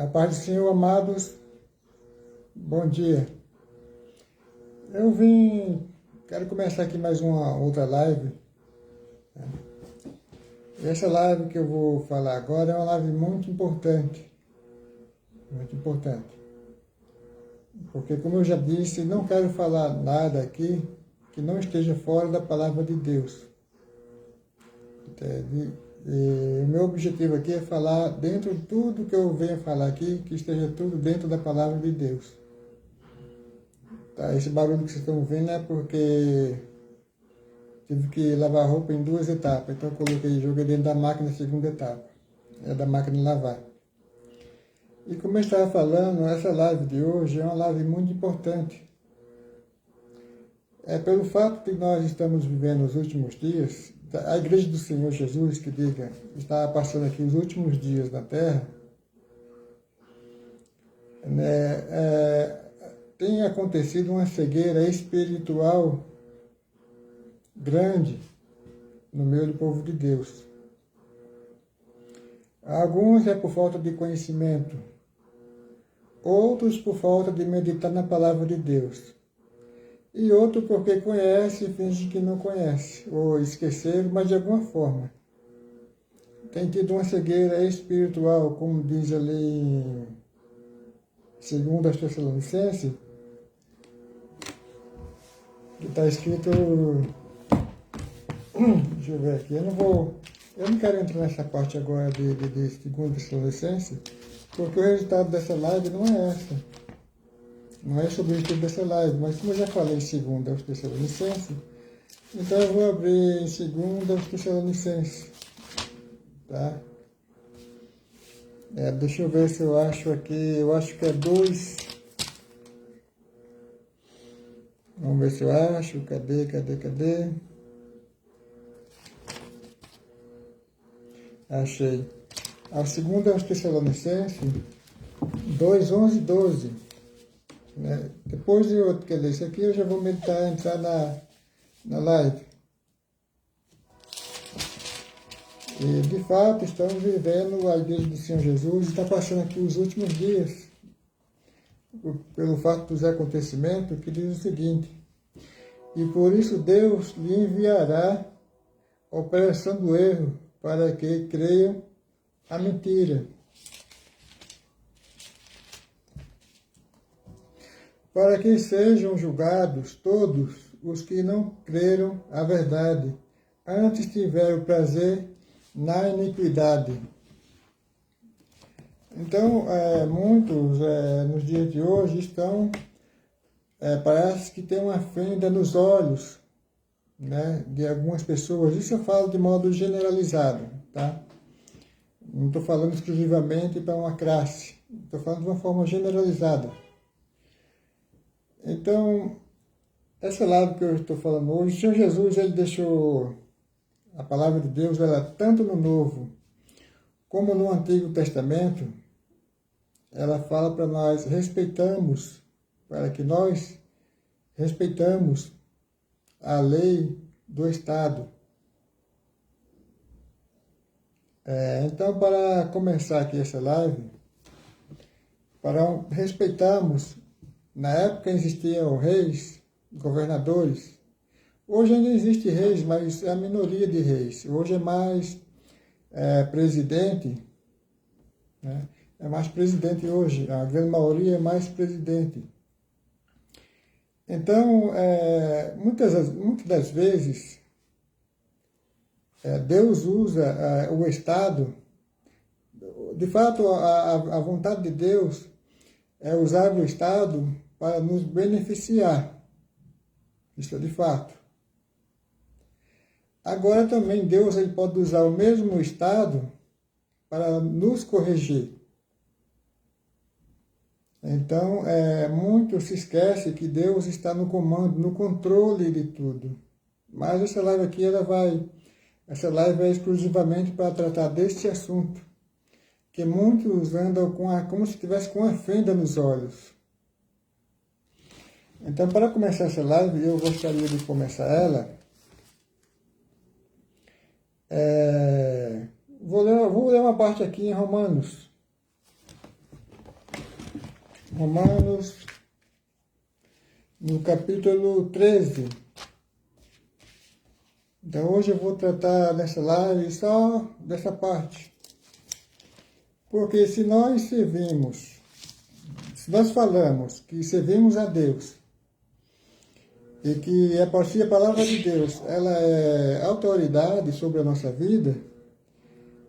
A paz do Senhor, amados, bom dia. Quero começar aqui mais uma outra live. Essa live que eu vou falar agora é uma live muito importante. Muito importante. Porque, como eu já disse, não quero falar nada aqui que não esteja fora da palavra de Deus. E o meu objetivo aqui é falar dentro de tudo que eu venho falar aqui, que esteja tudo dentro da palavra de Deus. Tá? Esse barulho que vocês estão vendo é porque tive que lavar roupa em 2 etapas. Então eu joguei dentro da máquina a segunda etapa. É da máquina de lavar. E como eu estava falando, essa live de hoje é uma live muito importante. É pelo fato que nós estamos vivendo os últimos dias, a Igreja do Senhor Jesus, que diga, está passando aqui os últimos dias na Terra, tem acontecido uma cegueira espiritual grande no meio do povo de Deus. Alguns é por falta de conhecimento, outros por falta de meditar na palavra de Deus. E outro porque conhece e finge que não conhece, ou esqueceram, mas de alguma forma. Tem tido uma cegueira espiritual, como diz ali, segundo as Tessalonicenses, que está escrito, deixa eu ver aqui, eu não quero entrar nessa parte agora de segundo Tessalonicenses, porque o resultado dessa live não é essa. Não é sobre o objetivo dessa live, mas como eu já falei em 2 Tessalonicenses, então eu vou abrir em 2 Tessalonicenses, tá? Deixa eu ver se eu acho aqui, eu acho que é 2. Vamos ver se eu acho, cadê? Achei. A 2 Tessalonicenses, 2, 11 e 12. Depois de outro que ler isso aqui, eu já vou entrar na live. E, de fato, estamos vivendo a Igreja do Senhor Jesus, está passando aqui os últimos dias, pelo fato dos acontecimentos, que diz o seguinte: e por isso Deus lhe enviará a operação do erro, para que creiam a mentira, para que sejam julgados todos os que não creram a verdade, antes tiveram prazer na iniquidade. Então, muitos nos dias de hoje estão, parece que tem uma fenda nos olhos, né, de algumas pessoas. Isso eu falo de modo generalizado, tá? Não estou falando exclusivamente para uma classe, estou falando de uma forma generalizada. Então, essa live que eu estou falando hoje, o Senhor Jesus, ele deixou a palavra de Deus, ela tanto no Novo como no Antigo Testamento, ela fala para nós para que nós respeitamos a lei do Estado. Então, para começar aqui essa live, para respeitarmos, na época existiam reis, governadores. Hoje ainda existe reis, mas é a minoria de reis. Hoje é mais presidente, né? É mais presidente hoje, a grande maioria é mais presidente. Então, muitas das vezes, Deus usa o Estado, de fato, a vontade de Deus é usar o Estado para nos beneficiar. Isso é de fato. Agora também Deus ele pode usar o mesmo Estado para nos corrigir. Então, muito se esquece que Deus está no comando, no controle de tudo. Mas essa live aqui, essa live é exclusivamente para tratar deste assunto, que muitos andam como se tivesse com uma fenda nos olhos. Então, para começar essa live, eu gostaria de começar ela. Vou ler uma parte aqui em Romanos. Romanos, no capítulo 13. Então hoje eu vou tratar nessa live só dessa parte. Porque se nós falamos que servimos a Deus, e que a partir da palavra de Deus, ela é autoridade sobre a nossa vida,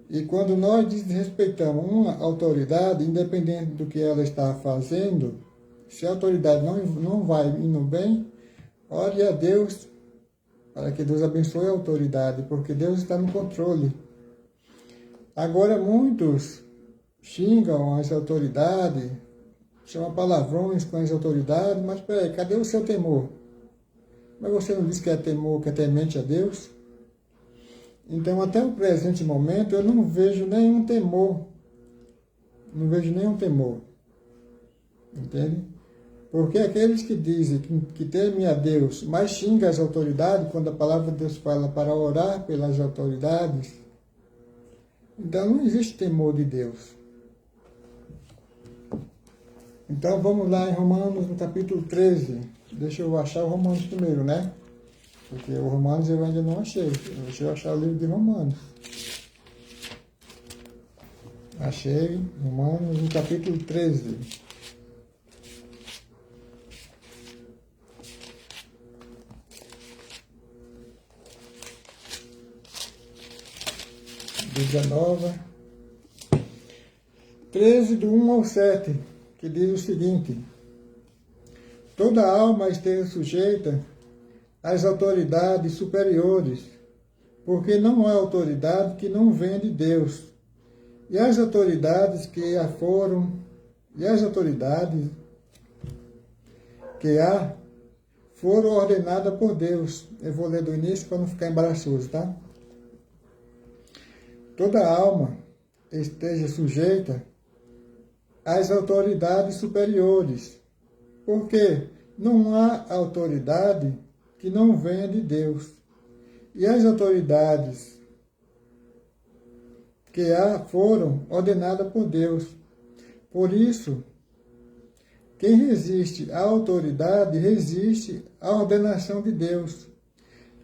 e quando nós desrespeitamos uma autoridade, independente do que ela está fazendo, se a autoridade não vai indo bem, ore a Deus para que Deus abençoe a autoridade, porque Deus está no controle. Agora muitos xingam as autoridades, chamam palavrões com as autoridades, mas peraí, cadê o seu temor? Mas você não disse que é temor, que é temente a Deus? Então, até o presente momento, eu não vejo nenhum temor. Não vejo nenhum temor. Entende? Porque aqueles que dizem que temem a Deus, mas xingam as autoridades, quando a palavra de Deus fala para orar pelas autoridades, então não existe temor de Deus. Então, vamos lá em Romanos, no capítulo 13. Deixa eu achar o Romanos primeiro, né? Porque o Romanos eu ainda não achei. Deixa eu achar o livro de Romanos. Achei Romanos no capítulo 13. (19) 13, do 1 ao 7, que diz o seguinte: toda alma esteja sujeita às autoridades superiores, porque não há autoridade que não venha de Deus. E as autoridades que há foram ordenadas por Deus. Eu vou ler do início para não ficar embaraçoso, tá? Toda alma esteja sujeita às autoridades superiores, porque não há autoridade que não venha de Deus. E as autoridades que há foram ordenadas por Deus. Por isso, quem resiste à autoridade resiste à ordenação de Deus.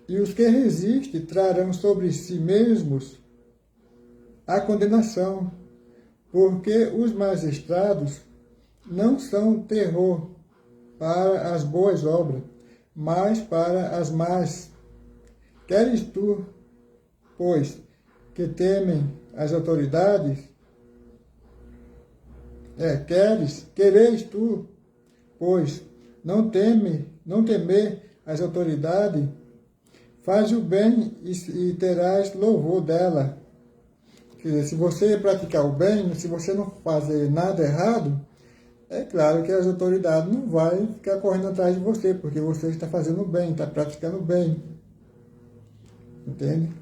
E os que resistem trarão sobre si mesmos a condenação, porque os magistrados não são terror para as boas obras, mas para as más. Queres tu, pois, que temem as autoridades? Quereis tu, pois, não temer as autoridades? Faz o bem e terás louvor dela. Quer dizer, se você praticar o bem, se você não fazer nada errado, é claro que as autoridades não vão ficar correndo atrás de você, porque você está fazendo bem, está praticando bem. Entende?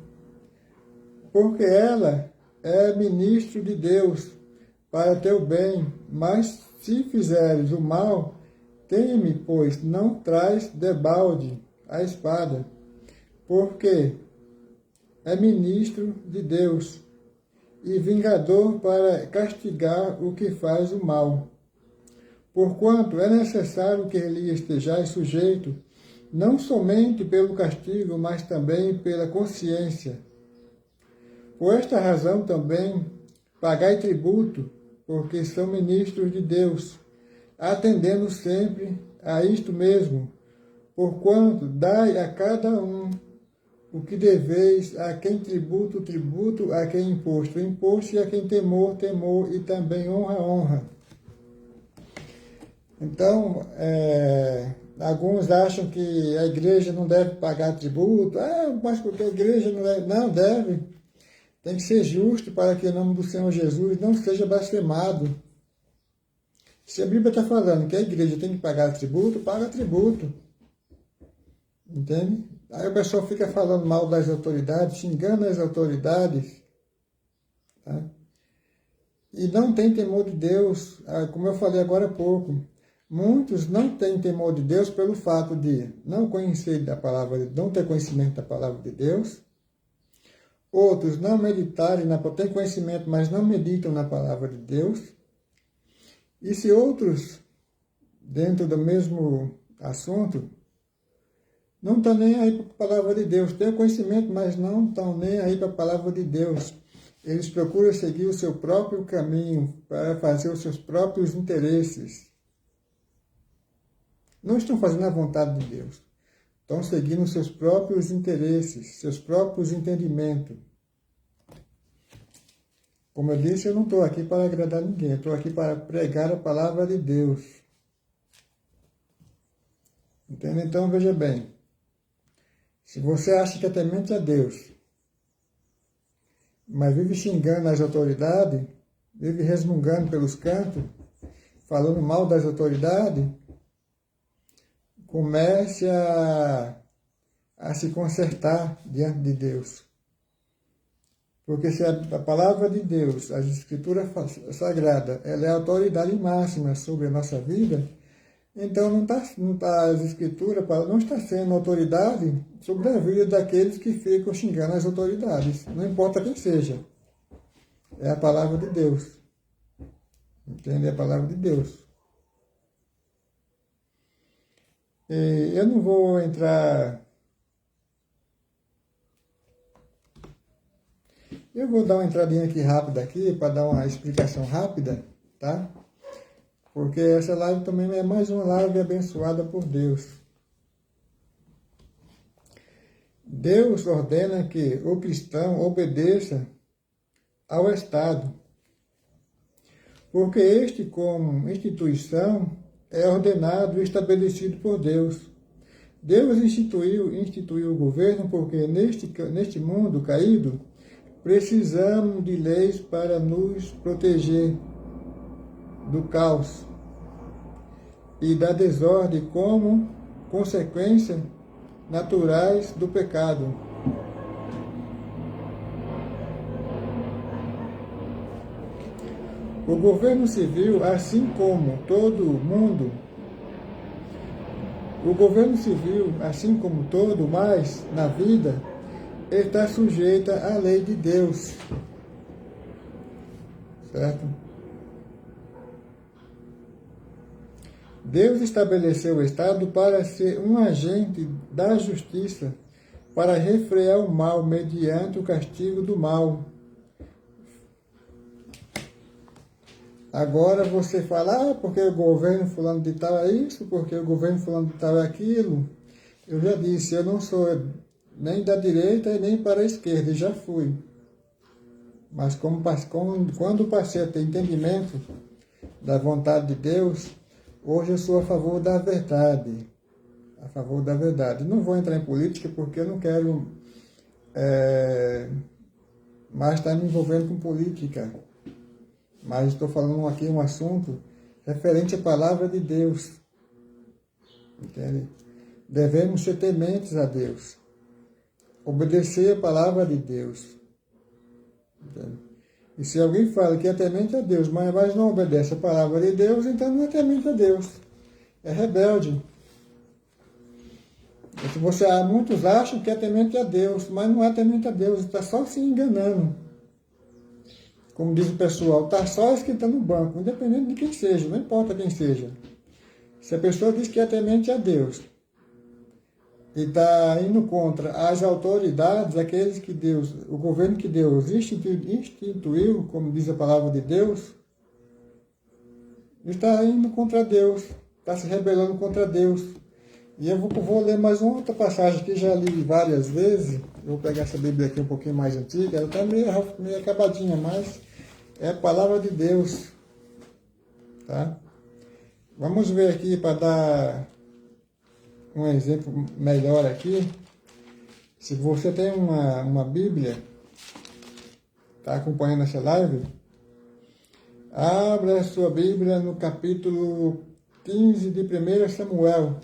Porque ela é ministro de Deus para teu bem, mas se fizeres o mal, teme, pois não traz debalde a espada, porque é ministro de Deus e vingador para castigar o que faz o mal. Porquanto é necessário que lhe estejais sujeito, não somente pelo castigo, mas também pela consciência. Por esta razão também pagai tributo, porque são ministros de Deus, atendendo sempre a isto mesmo, porquanto dai a cada um o que deveis, a quem tributo, tributo, a quem imposto, imposto, e a quem temor, temor, e também honra, honra. Então, alguns acham que a igreja não deve pagar tributo. Mas porque a igreja não deve? Não, deve. Tem que ser justo para que o nome do Senhor Jesus não seja blasfemado. Se a Bíblia está falando que a igreja tem que pagar tributo, paga tributo. Entende? Aí o pessoal fica falando mal das autoridades, xingando as autoridades. Tá? E não tem temor de Deus, como eu falei agora há pouco. Muitos não têm temor de Deus pelo fato de não conhecer da palavra, não ter conhecimento da palavra de Deus. Outros não meditarem, têm conhecimento, mas não meditam na palavra de Deus. E se outros dentro do mesmo assunto, não estão nem aí para a palavra de Deus. Tem o conhecimento, mas não estão nem aí para a palavra de Deus. Eles procuram seguir o seu próprio caminho para fazer os seus próprios interesses. Não estão fazendo a vontade de Deus. Estão seguindo os seus próprios interesses, seus próprios entendimentos. Como eu disse, eu não estou aqui para agradar ninguém. Eu estou aqui para pregar a palavra de Deus. Entende? Então, veja bem. Se você acha que é temente a Deus, mas vive xingando as autoridades, vive resmungando pelos cantos, falando mal das autoridades, comece a se consertar diante de Deus. Porque se a palavra de Deus, as escrituras sagradas, ela é a autoridade máxima sobre a nossa vida, então as escrituras não está sendo autoridade sobre a vida daqueles que ficam xingando as autoridades. Não importa quem seja. É a palavra de Deus. Entende? É a palavra de Deus. E eu não vou entrar... Eu vou dar uma entradinha aqui rápida aqui, para dar uma explicação rápida, tá? Porque essa live também é mais uma live abençoada por Deus. Deus ordena que o cristão obedeça ao Estado, porque este, como instituição, é ordenado e estabelecido por Deus. Deus instituiu o governo porque neste mundo caído, precisamos de leis para nos proteger do caos e da desordem como consequência naturais do pecado. O governo civil, assim como todo mundo, mais na vida, está sujeita à lei de Deus. Certo? Deus estabeleceu o Estado para ser um agente da justiça, para refrear o mal mediante o castigo do mal. Agora você fala, porque o governo fulano de tal é isso, porque o governo fulano de tal é aquilo. Eu já disse, eu não sou nem da direita e nem para a esquerda, e já fui. Mas quando passei a ter entendimento da vontade de Deus, hoje eu sou a favor da verdade. A favor da verdade. Não vou entrar em política porque eu não quero mais estar me envolvendo com política. Mas estou falando aqui um assunto referente à palavra de Deus. Entende? Devemos ser tementes a Deus. Obedecer a palavra de Deus. Entende? E se alguém fala que é temente a Deus, mas não obedece a palavra de Deus, então não é temente a Deus. É rebelde. Muitos acham que é temente a Deus, mas não é temente a Deus, está só se enganando. Como diz o pessoal, está só esquentando o banco, independente de quem seja, não importa quem seja. Se a pessoa diz que é temente a Deus e está indo contra as autoridades, aqueles que Deus, o governo que Deus instituiu, como diz a palavra de Deus, está indo contra Deus, está se rebelando contra Deus. E eu vou ler mais uma outra passagem que já li várias vezes. Eu vou pegar essa Bíblia aqui um pouquinho mais antiga, ela está meio acabadinha, mas é a palavra de Deus. Tá? Vamos ver aqui para dar um exemplo melhor aqui. Se você tem uma Bíblia, está acompanhando essa live, abra a sua Bíblia no capítulo 15 de 1 Samuel.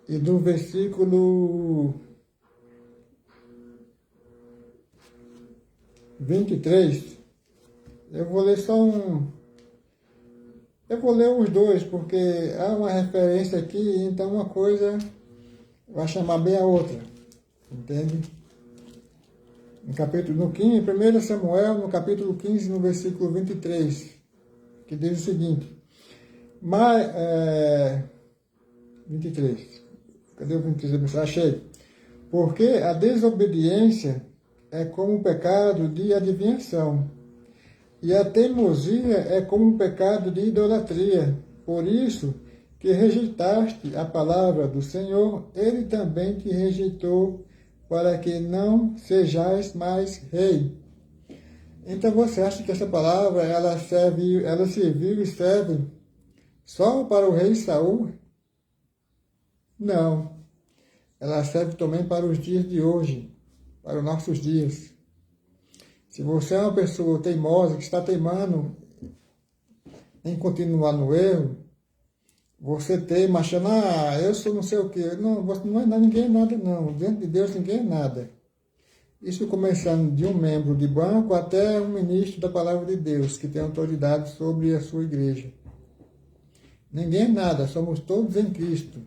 E do versículo 23, eu vou ler eu vou ler os dois, porque há uma referência aqui, então uma coisa vai chamar bem a outra, entende? No 1 Samuel, no capítulo 15, no versículo 23, que diz o seguinte, mas, 23, cadê o 23? Achei. Porque a desobediência é como um pecado de adivinhação, e a teimosia é como um pecado de idolatria. Por isso que rejeitaste a palavra do Senhor, ele também te rejeitou, para que não sejais mais rei. Então você acha que essa palavra ela serviu e serve só para o rei Saul? Não. Ela serve também para os dias de hoje, para os nossos dias. Se você é uma pessoa teimosa, que está teimando em continuar no erro, você teima achando, eu sou não sei o quê. Não, você não é nada, ninguém é nada, não. Diante de Deus, ninguém é nada. Isso começando de um membro de banco até um ministro da palavra de Deus, que tem autoridade sobre a sua igreja. Ninguém é nada, somos todos em Cristo.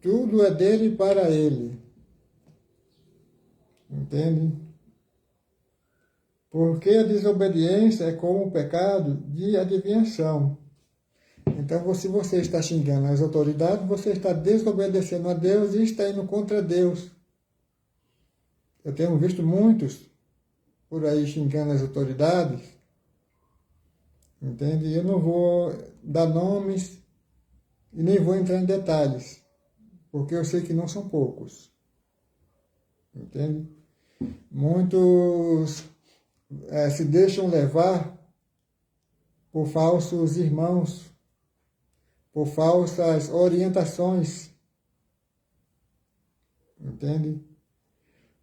Tudo é dele e para ele. Entende? Porque a desobediência é como um pecado de adivinhação. Então, se você está xingando as autoridades, você está desobedecendo a Deus e está indo contra Deus. Eu tenho visto muitos por aí xingando as autoridades, entende? Eu não vou dar nomes e nem vou entrar em detalhes, porque eu sei que não são poucos, entende? Muitos se deixam levar por falsos irmãos, por falsas orientações, entende?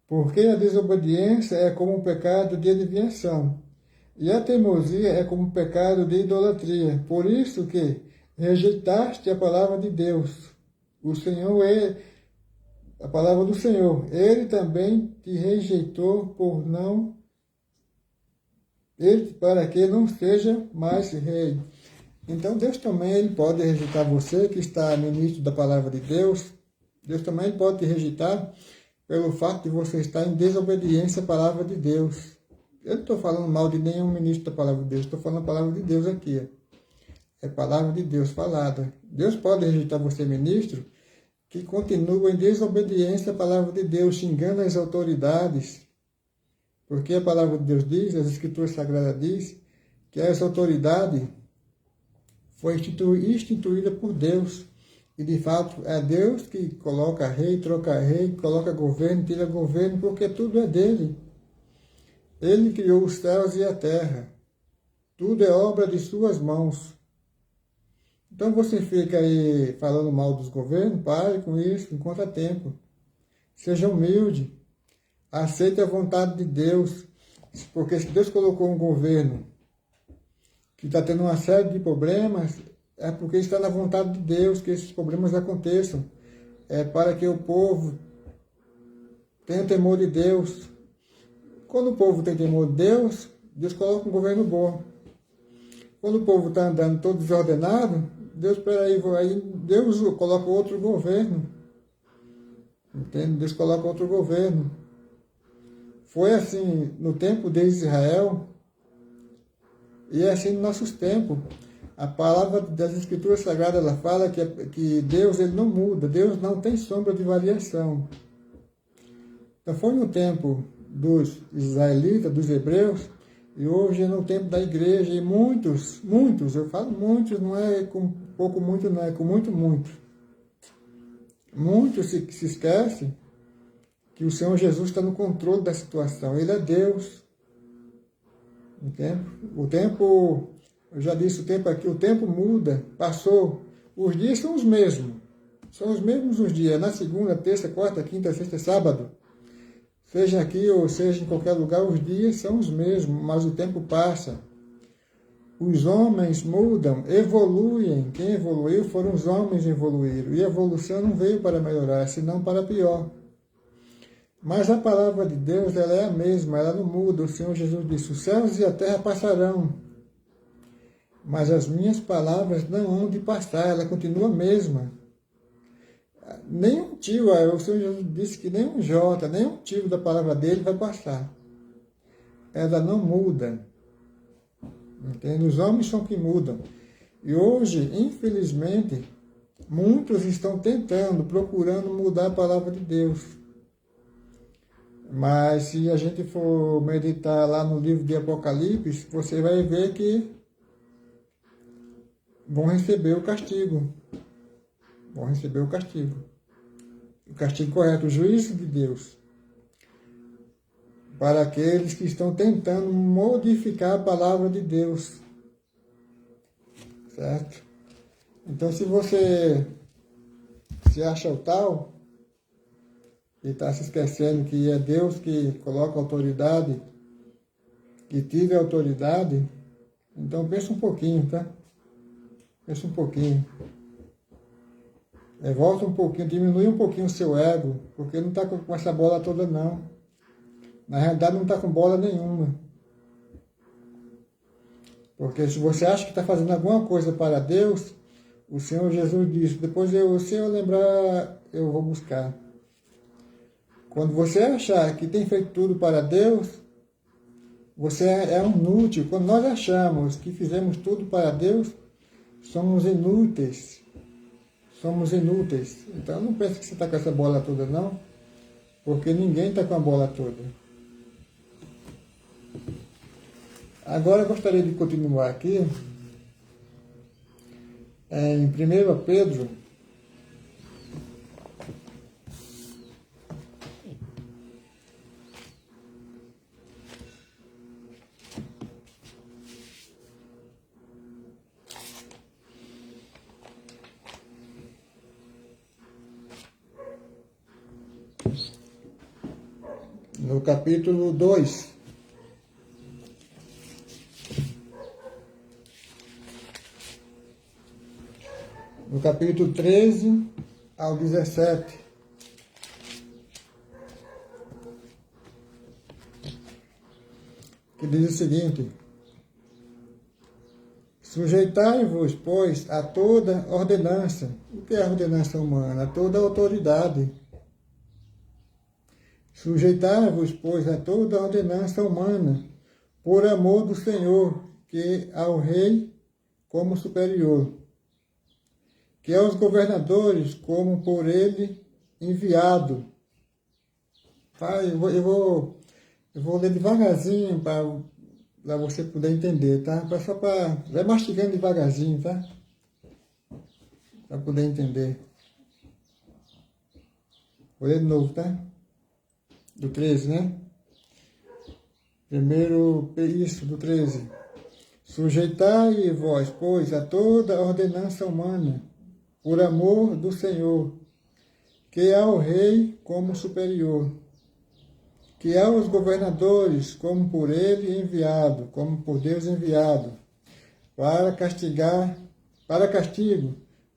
Porque a desobediência é como um pecado de adivinhação, e a teimosia é como um pecado de idolatria. Por isso que rejeitaste a palavra de Deus. O Senhor é a palavra do Senhor. Ele também te rejeitou para que não seja mais rei. Então Deus também ele pode rejeitar você que está ministro da palavra de Deus. Deus também pode te rejeitar pelo fato de você estar em desobediência à palavra de Deus. Eu não estou falando mal de nenhum ministro da palavra de Deus, estou falando a palavra de Deus aqui. É a palavra de Deus falada. Deus pode rejeitar você, ministro, que continua em desobediência à palavra de Deus, xingando as autoridades. Porque a palavra de Deus diz, as Escrituras Sagradas diz, que essa autoridade foi instituída por Deus. E de fato é Deus que coloca rei, troca rei, coloca governo, tira governo, porque tudo é dele. Ele criou os céus e a terra. Tudo é obra de suas mãos. Então você fica aí falando mal dos governos, pare com isso, enquanto há tempo. Seja humilde. Aceite a vontade de Deus. Porque se Deus colocou um governo que está tendo uma série de problemas, é porque está na vontade de Deus que esses problemas aconteçam. É para que o povo tenha temor de Deus. Quando o povo tem temor de Deus, Deus coloca um governo bom. Quando o povo está andando todo desordenado, Deus coloca outro governo. Entende? Deus coloca outro governo. Foi assim no tempo de Israel e é assim nos nossos tempos. A palavra das Escrituras Sagradas ela fala que Deus ele não muda, Deus não tem sombra de variação. Então foi no tempo dos israelitas, dos hebreus, e hoje é no tempo da igreja, e muitos, eu falo muitos, não é com pouco muito, não é com muito. Muitos se esquecem que o Senhor Jesus está no controle da situação, Ele é Deus. O tempo, eu já disse o tempo aqui, o tempo muda, passou, os dias são os mesmos os dias, na segunda, terça, quarta, quinta, sexta, sábado. Seja aqui ou seja em qualquer lugar, os dias são os mesmos, mas o tempo passa. Os homens mudam, evoluem. Quem evoluiu foram os homens que evoluíram. E a evolução não veio para melhorar, senão para pior. Mas a palavra de Deus ela é a mesma, ela não muda. O Senhor Jesus disse, os céus e a terra passarão, mas as minhas palavras não hão de passar, ela continua a mesma. Nenhum tio, o Senhor Jesus disse que nenhum jota, nenhum tio da palavra dele vai passar. Ela não muda. Entende? Os homens são que mudam. E hoje, infelizmente, muitos estão tentando, procurando mudar a palavra de Deus. Mas se a gente for meditar lá no livro de Apocalipse, você vai ver que vão receber o castigo. Vão receber o castigo. O castigo correto, o juízo de Deus. Para aqueles que estão tentando modificar a palavra de Deus. Certo? Então, se você se acha o tal, e está se esquecendo que é Deus que coloca autoridade, que tira a autoridade, então pensa um pouquinho, tá? Pensa um pouquinho. Volta um pouquinho, diminui um pouquinho o seu ego, porque não está com essa bola toda, não. Na realidade, não está com bola nenhuma. Porque se você acha que está fazendo alguma coisa para Deus, o Senhor Jesus disse, depois se eu lembrar, eu vou buscar. Quando você achar que tem feito tudo para Deus, você é um inútil. Quando nós achamos que fizemos tudo para Deus, somos inúteis. Somos inúteis. Então não pense que você está com essa bola toda, não. Porque ninguém está com a bola toda. Agora eu gostaria de continuar aqui. Em 1 Pedro, no capítulo 2, no capítulo 13 ao 17, que diz o seguinte: sujeitai-vos, pois, a toda ordenança. O que é a ordenança humana? A toda autoridade. Sujeitai-vos, pois, a toda ordenança humana, por amor do Senhor, que ao rei como superior, que aos governadores como por ele enviado. Tá? Eu vou ler devagarzinho para você poder entender, tá? Só para... Vai mastigando devagarzinho, tá? Para poder entender. Vou ler de novo, tá? Do 13, né? Primeiro, isso, do 13. Sujeitai vós, pois, a toda ordenança humana, por amor do Senhor, que ao rei como superior, que aos governadores como por ele enviado, como por Deus enviado, para castigo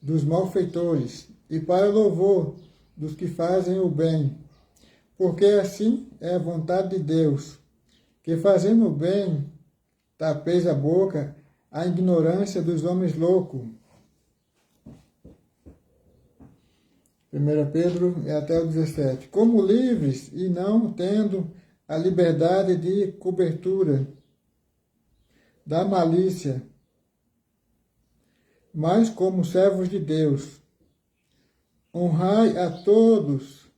dos malfeitores e para louvor dos que fazem o bem, porque assim é a vontade de Deus, que fazendo o bem tapeis a boca a ignorância dos homens loucos. 1 Pedro até o 17. Como livres e não tendo a liberdade de cobertura da malícia, mas como servos de Deus. Honrai a todos,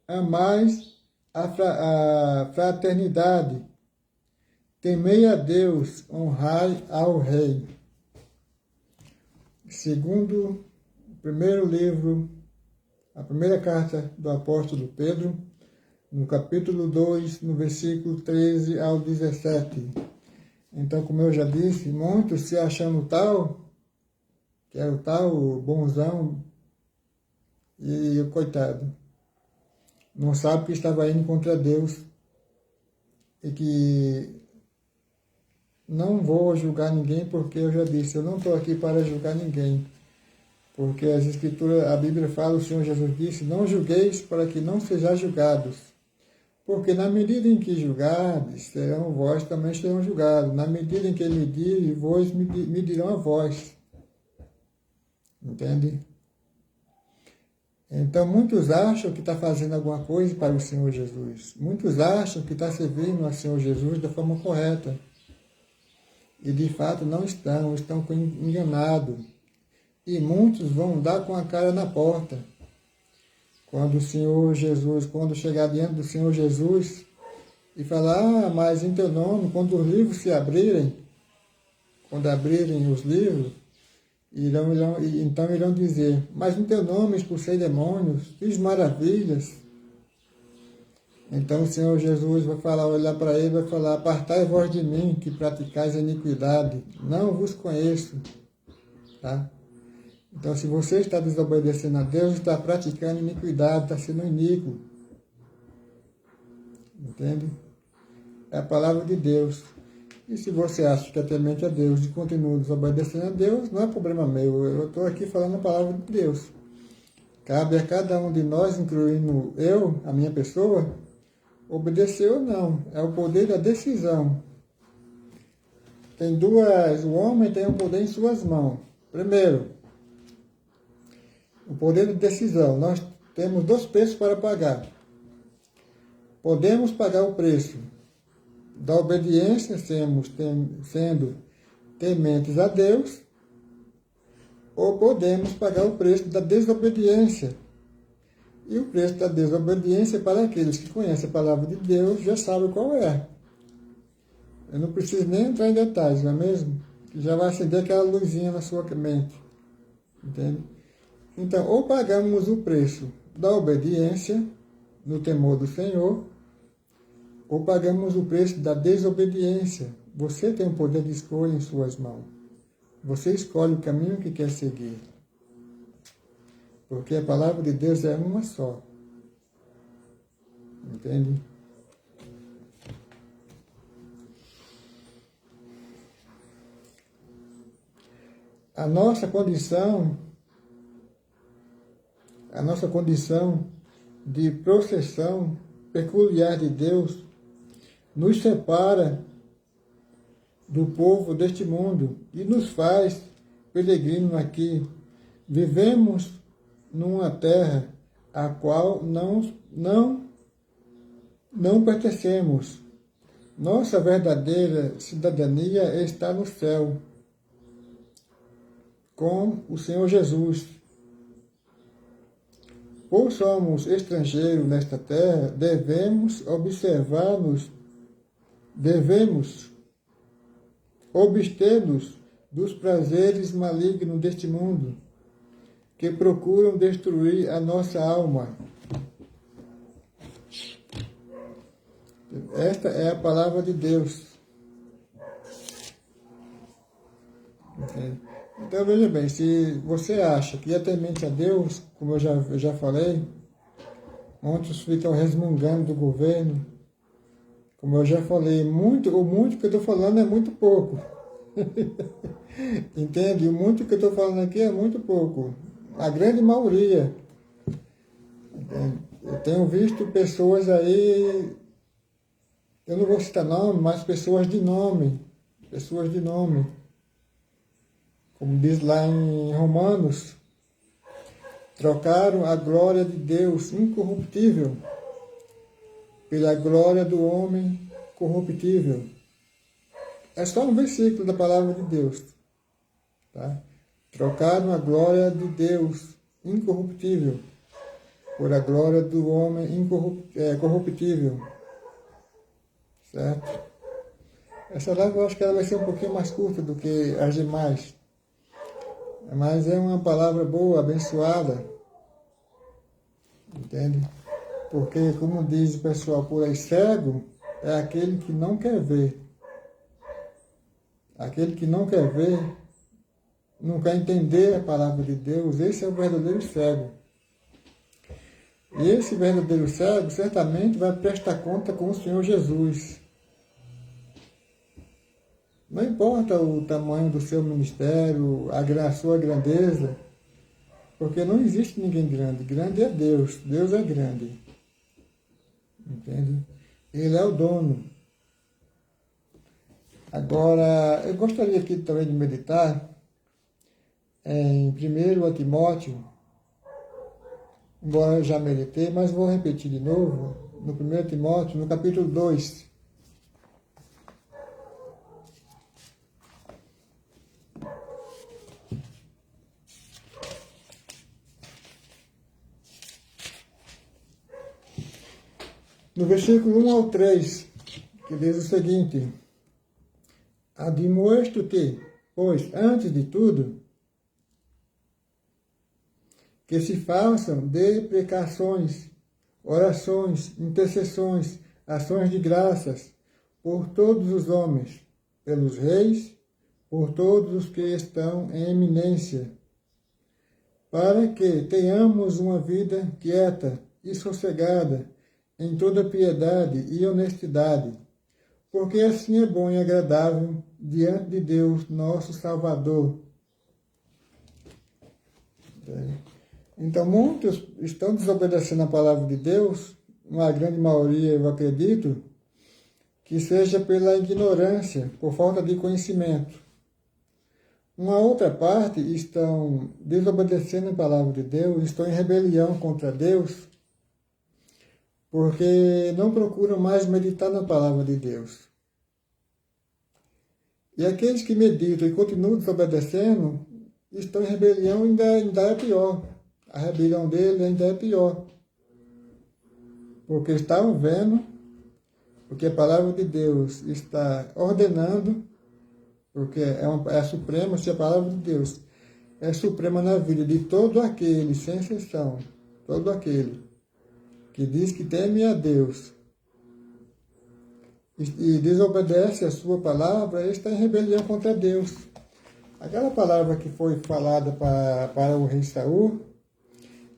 amais a fraternidade, temei a Deus, honrai ao Rei. Segundo, primeiro livro, a primeira carta do apóstolo Pedro, no capítulo 2, no versículo 13 ao 17. Então, como eu já disse, muitos se achando tal, que é o tal bonzão, e o coitado não sabe que estava indo contra Deus e que não vou julgar ninguém, porque eu já disse, eu não estou aqui para julgar ninguém. Porque as Escrituras, a Bíblia fala, o Senhor Jesus disse, não julgueis para que não sejais julgados. Porque na medida em que julgardes, serão vós também serão julgados. Na medida em que medirem, vós medirão a vós. Entende? Então, muitos acham que está fazendo alguma coisa para o Senhor Jesus. Muitos acham que está servindo ao Senhor Jesus da forma correta. E de fato não estão, estão enganados. E muitos vão dar com a cara na porta. Quando o Senhor Jesus, quando chegar diante do Senhor Jesus e falar, mas em teu nome, quando os livros se abrirem, quando abrirem os livros, então irão dizer, mas em teu nome expulsei demônios, fiz maravilhas. Então o Senhor Jesus vai falar, olhar para ele e vai falar, apartai vós de mim, que praticais a iniquidade, não vos conheço. Tá? Então, se você está desobedecendo a Deus, está praticando iniquidade, está sendo iníquo. Entende? É a palavra de Deus. E se você acha que é temente a Deus e continua desobedecendo a Deus, não é problema meu. Eu estou aqui falando a palavra de Deus. Cabe a cada um de nós, incluindo eu, a minha pessoa, obedecer ou não. É o poder da decisão. O homem tem o poder em suas mãos. Primeiro, o poder de decisão. Nós temos 2 preços para pagar. Podemos pagar o preço da obediência, sendo tementes a Deus, ou podemos pagar o preço da desobediência. E o preço da desobediência, para aqueles que conhecem a palavra de Deus, já sabem qual é. Eu não preciso nem entrar em detalhes, não é mesmo? Que já vai acender aquela luzinha na sua mente. Entende? Então, ou pagamos o preço da obediência, no temor do Senhor, ou pagamos o preço da desobediência. Você tem o poder de escolha em suas mãos. Você escolhe o caminho que quer seguir. Porque a palavra de Deus é uma só. Entende? A nossa condição de processão peculiar de Deus nos separa do povo deste mundo e nos faz peregrinos aqui. Vivemos numa terra a qual não pertencemos. Nossa verdadeira cidadania está no céu, com o Senhor Jesus. Por somos estrangeiros nesta terra, devemos abster-nos dos prazeres malignos deste mundo, que procuram destruir a nossa alma. Esta é a palavra de Deus. Então, veja bem, se você acha que é temente a Deus, como eu já falei, muitos ficam resmungando do governo, como eu já falei, o muito que eu estou falando é muito pouco. Entende? O muito que eu estou falando aqui é muito pouco. A grande maioria. Entende? Eu tenho visto pessoas aí, eu não vou citar nome, mas pessoas de nome. Pessoas de nome. Como diz lá em Romanos, trocaram a glória de Deus incorruptível pela glória do homem corruptível. É só um versículo da palavra de Deus. Tá? Trocaram a glória de Deus incorruptível por a glória do homem corruptível. Certo? Essa live eu acho que ela vai ser um pouquinho mais curta do que as demais. Mas é uma palavra boa, abençoada. Entende? Porque, como diz o pessoal por aí, cego é aquele que não quer ver. Aquele que não quer ver, não quer entender a palavra de Deus, esse é o verdadeiro cego. E esse verdadeiro cego certamente vai prestar conta com o Senhor Jesus. Não importa o tamanho do seu ministério, a sua grandeza, porque não existe ninguém grande. Grande é Deus. Deus é grande. Entende? Ele é o dono. Agora, eu gostaria aqui também de meditar em 1 Timóteo, embora eu já meditei, mas vou repetir de novo, no 1 Timóteo, no capítulo 2. No versículo 1 ao 3, que diz o seguinte: admoesto-te, pois, antes de tudo, que se façam deprecações, orações, intercessões, ações de graças, por todos os homens, pelos reis, por todos os que estão em eminência, para que tenhamos uma vida quieta e sossegada, em toda piedade e honestidade, porque assim é bom e agradável diante de Deus, nosso Salvador. Então, muitos estão desobedecendo a palavra de Deus, uma grande maioria, eu acredito, que seja pela ignorância, por falta de conhecimento. Uma outra parte estão desobedecendo a palavra de Deus, estão em rebelião contra Deus, porque não procuram mais meditar na palavra de Deus. E aqueles que meditam e continuam desobedecendo, estão em rebelião e ainda é pior. A rebelião dele ainda é pior. Porque estavam vendo o que a palavra de Deus está ordenando, porque é suprema, se a palavra de Deus é suprema na vida de todo aquele, sem exceção, todo aquele que diz que teme a Deus e desobedece a sua palavra, ele está em rebelião contra Deus. Aquela palavra que foi falada para o rei Saul,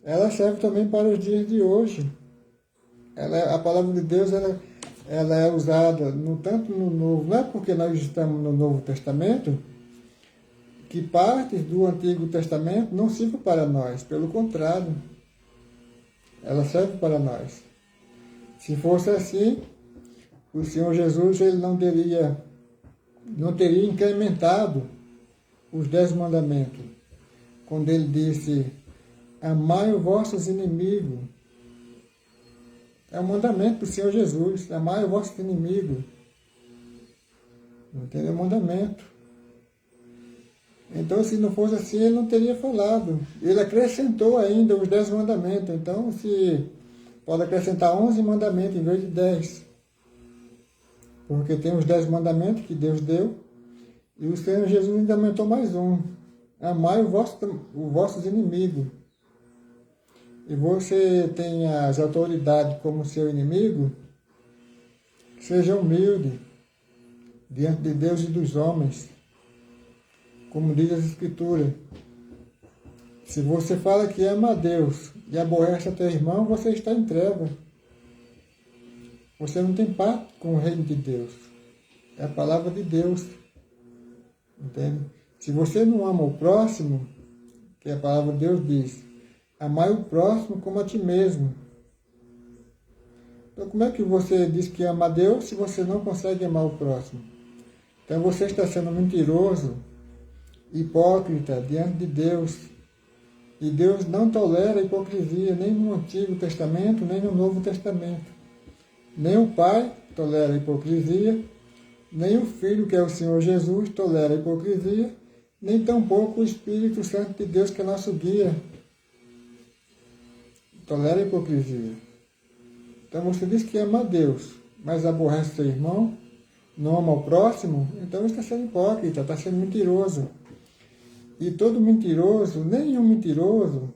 ela serve também para os dias de hoje. A palavra de Deus ela é usada tanto no Novo, não é porque nós estamos no Novo Testamento, que partes do Antigo Testamento não servem para nós, pelo contrário, ela serve para nós. Se fosse assim, o Senhor Jesus ele não teria incrementado os 10 mandamentos, quando ele disse: amai os vossos inimigos. É um mandamento do Senhor Jesus: amai os vossos inimigos. Entendeu? É um mandamento. Então, se não fosse assim, ele não teria falado. Ele acrescentou ainda os 10 mandamentos. Então, se pode acrescentar 11 mandamentos em vez de 10. Porque tem os 10 mandamentos que Deus deu. E o Senhor Jesus ainda aumentou mais um: amai os vossos inimigos. E você tem as autoridades como seu inimigo, seja humilde diante de Deus e dos homens. Como diz as Escrituras, se você fala que ama a Deus e aborrece a teu irmão, você está em treva. Você não tem parte com o reino de Deus. É a palavra de Deus. Entende? Se você não ama o próximo, que a palavra de Deus diz, amai o próximo como a ti mesmo. Então, como é que você diz que ama a Deus se você não consegue amar o próximo? Então, você está sendo mentiroso, hipócrita diante de Deus. E Deus não tolera hipocrisia, nem no Antigo Testamento, nem no Novo Testamento. Nem o Pai tolera a hipocrisia, nem o Filho, que é o Senhor Jesus, tolera a hipocrisia, nem tampouco o Espírito Santo de Deus, que é nosso guia, tolera a hipocrisia. Então você diz que ama a Deus, mas aborrece seu irmão, não ama o próximo, então está sendo hipócrita, está sendo mentiroso. E todo mentiroso, nenhum mentiroso,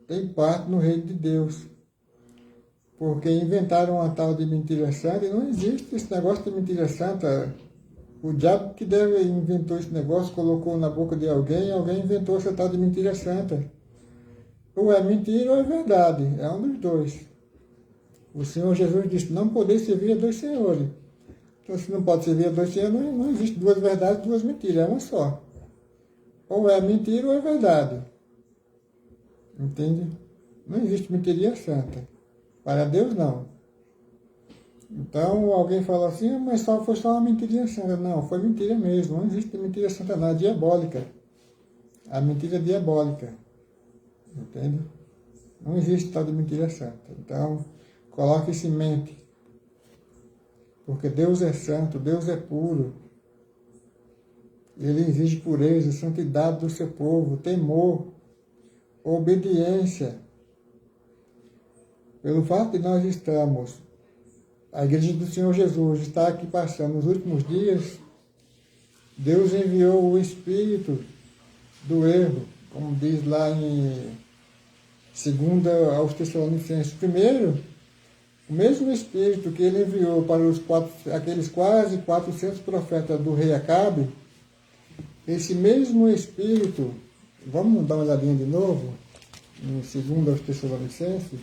tem parte no reino de Deus. Porque inventaram uma tal de mentira santa e não existe esse negócio de mentira santa. O diabo que inventou esse negócio, colocou na boca de alguém inventou essa tal de mentira santa. Ou é mentira ou é verdade, é um dos dois. O Senhor Jesus disse: não podeis servir a 2 senhores. Então, se não pode servir a 2 senhores, não existe 2 verdades e 2 mentiras, é uma só. Ou é mentira ou é verdade. Entende? Não existe mentiria santa. Para Deus, não. Então, alguém fala assim: mas foi só uma mentirinha santa. Não, foi mentira mesmo. Não existe mentira santa, não. É diabólica. A mentira é diabólica. Entende? Não existe tal de mentira santa. Então, coloque isso em mente. Porque Deus é santo, Deus é puro. Ele exige pureza, santidade do seu povo, temor, obediência. Pelo fato de nós estamos a igreja do Senhor Jesus está aqui passando nos últimos dias, Deus enviou o Espírito do erro, como diz lá em 2 aos Tessalonicenses. Primeiro, o mesmo Espírito que ele enviou para aqueles quase 400 profetas do rei Acabe, esse mesmo Espírito, vamos dar uma olhadinha de novo, em 2 aos Tessalonicenses,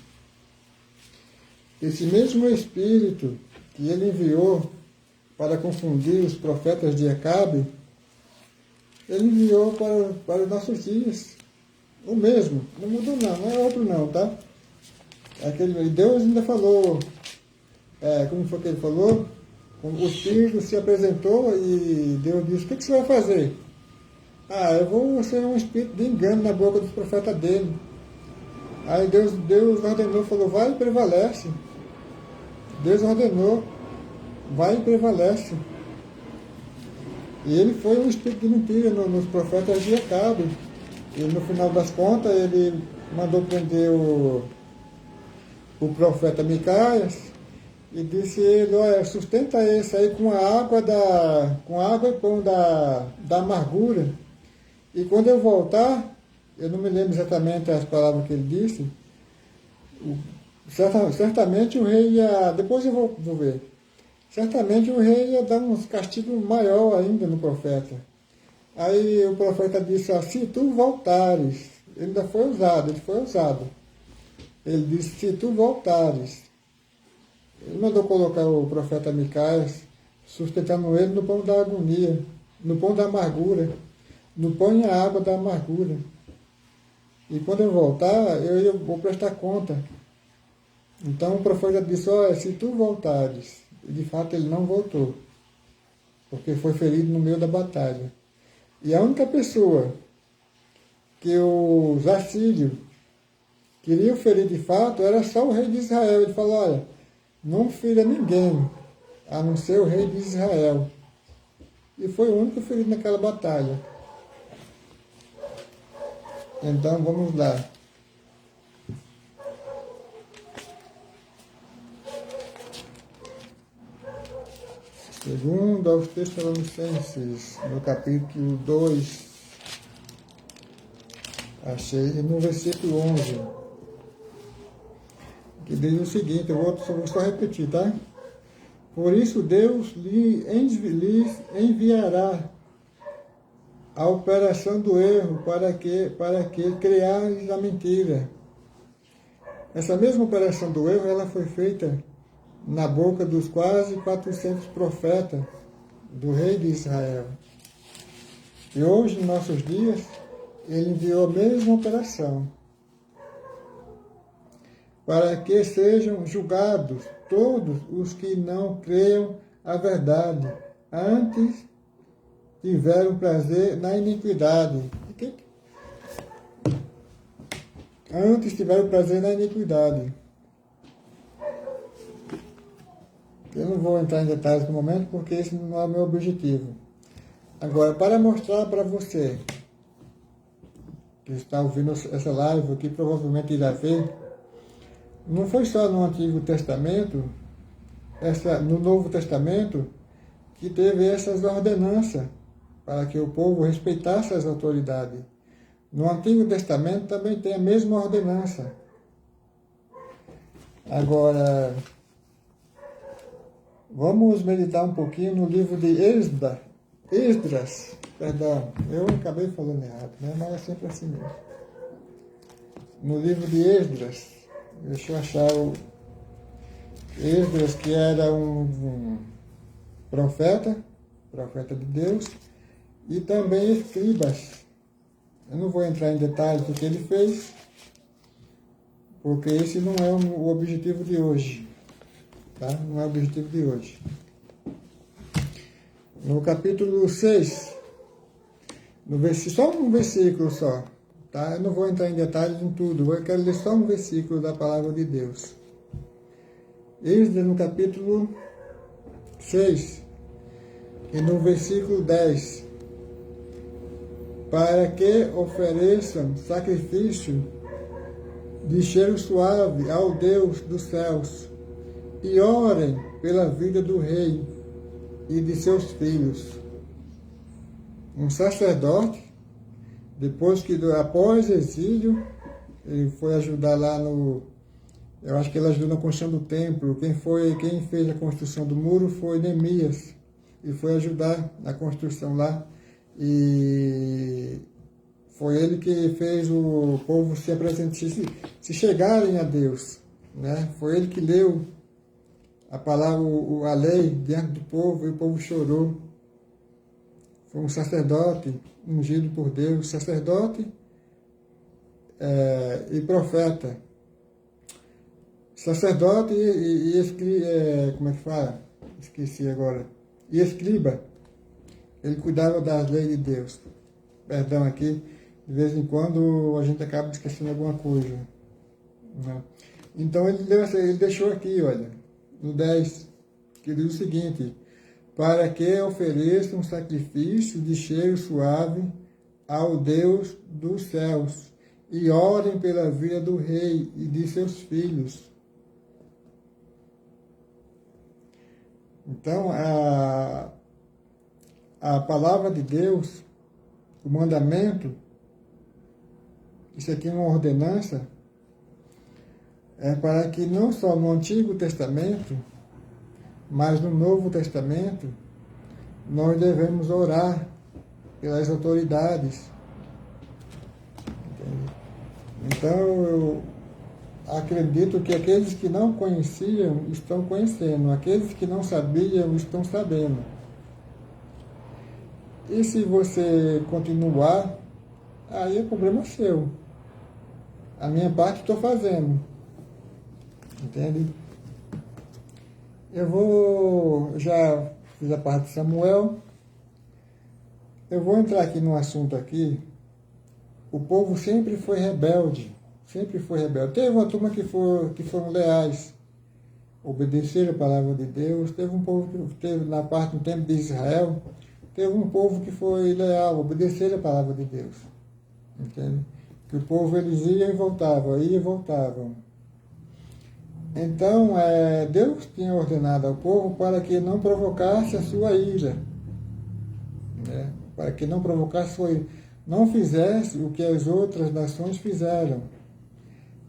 esse mesmo Espírito que ele enviou para confundir os profetas de Acabe, ele enviou para os nossos dias. O mesmo, não mudou não é outro não, tá? E Deus ainda falou, como foi que ele falou? O Espírito se apresentou e Deus disse, o que você vai fazer? Eu vou ser um espírito de engano na boca dos profetas dele. Aí Deus ordenou, falou, vai e prevalece. Deus ordenou, vai e prevalece. E ele foi um espírito de mentira nos profetas de Acabe. E no final das contas, ele mandou prender o profeta Micaias e disse a ele, olha, sustenta esse aí com água e pão da amargura. E quando eu voltar, eu não me lembro exatamente as palavras que ele disse, certamente o rei ia, depois eu vou ver, certamente o rei ia dar uns castigos maior ainda no profeta. Aí o profeta disse assim, se tu voltares, ele foi ousado. Ele disse, se tu voltares. Ele mandou colocar o profeta Micaias, sustentando ele no pão da agonia, no pão da amargura, no pão e a água da amargura. E quando eu voltar, eu vou prestar conta. Então o profeta disse, olha, se tu voltares, e de fato ele não voltou, porque foi ferido no meio da batalha. E a única pessoa que os assírios queriam ferir de fato era só o rei de Israel. Ele falou, olha, não fira ninguém, a não ser o rei de Israel. E foi o único ferido naquela batalha. Então vamos lá. Segundo aos Tessalonicenses, no capítulo 2, achei no versículo 11, que diz o seguinte, eu vou só repetir, tá? Por isso Deus lhes enviará a operação do erro para que criares a mentira. Essa mesma operação do erro, ela foi feita na boca dos quase 400 profetas do rei de Israel. E hoje, nos nossos dias, ele enviou a mesma operação para que sejam julgados todos os que não creiam a verdade, antes tiveram prazer na iniquidade. Antes tiveram prazer na iniquidade. Eu não vou entrar em detalhes no momento, porque esse não é o meu objetivo. Agora, para mostrar para você, que está ouvindo essa live, que provavelmente irá ver, não foi só no Antigo Testamento, no Novo Testamento, que teve essas ordenanças, para que o povo respeitasse as autoridades. No Antigo Testamento também tem a mesma ordenança. Agora, vamos meditar um pouquinho no livro de Esdras, perdão, eu acabei falando errado, né? Mas é sempre assim mesmo. No livro de Esdras, deixa eu achar o Esdras, que era um profeta de Deus, e também escribas. Eu não vou entrar em detalhes do que ele fez, porque esse não é o objetivo de hoje. Tá? Não é o objetivo de hoje. No capítulo 6, só um versículo só. Tá? Eu não vou entrar em detalhes em tudo, eu quero ler só um versículo da palavra de Deus. Esdras, no capítulo 6, e no versículo 10. Para que ofereçam sacrifício de cheiro suave ao Deus dos céus, e orem pela vida do rei e de seus filhos. Um sacerdote, após exílio, ele foi ajudar lá no... Eu acho que ele ajudou na construção do templo. Quem fez a construção do muro foi Neemias. E foi ajudar na construção lá. E foi ele que fez o povo se apresentar, se chegarem a Deus, né? Foi ele que leu a palavra, a lei diante do povo, e o povo chorou. Foi um sacerdote ungido por Deus, sacerdote e profeta. Sacerdote como é que fala? Esqueci agora. E escriba. Ele cuidava das leis de Deus. Perdão aqui, de vez em quando a gente acaba esquecendo alguma coisa. Né? Então ele deixou aqui, olha, no 10, que diz o seguinte: para que ofereça um sacrifício de cheiro suave ao Deus dos céus, e orem pela vida do rei e de seus filhos. Então, a palavra de Deus, o mandamento, isso aqui é uma ordenança, é para que não só no Antigo Testamento, mas no Novo Testamento, nós devemos orar pelas autoridades. Então, eu acredito que aqueles que não conheciam estão conhecendo, aqueles que não sabiam estão sabendo. E se você continuar, aí é problema seu. A minha parte estou fazendo. Entende? Já fiz a parte de Samuel. Eu vou entrar aqui num assunto aqui. O povo sempre foi rebelde. Sempre foi rebelde. Teve uma turma que foram leais, obedeceram a palavra de Deus. Teve um povo que teve na parte do tempo de Israel, teve um povo que foi leal, obedeceram a palavra de Deus. Entende? Que o povo, eles iam e voltavam. Então, Deus tinha ordenado ao povo para que não provocasse a sua ira, né? Para que não provocasse sua ira, não fizesse o que as outras nações fizeram.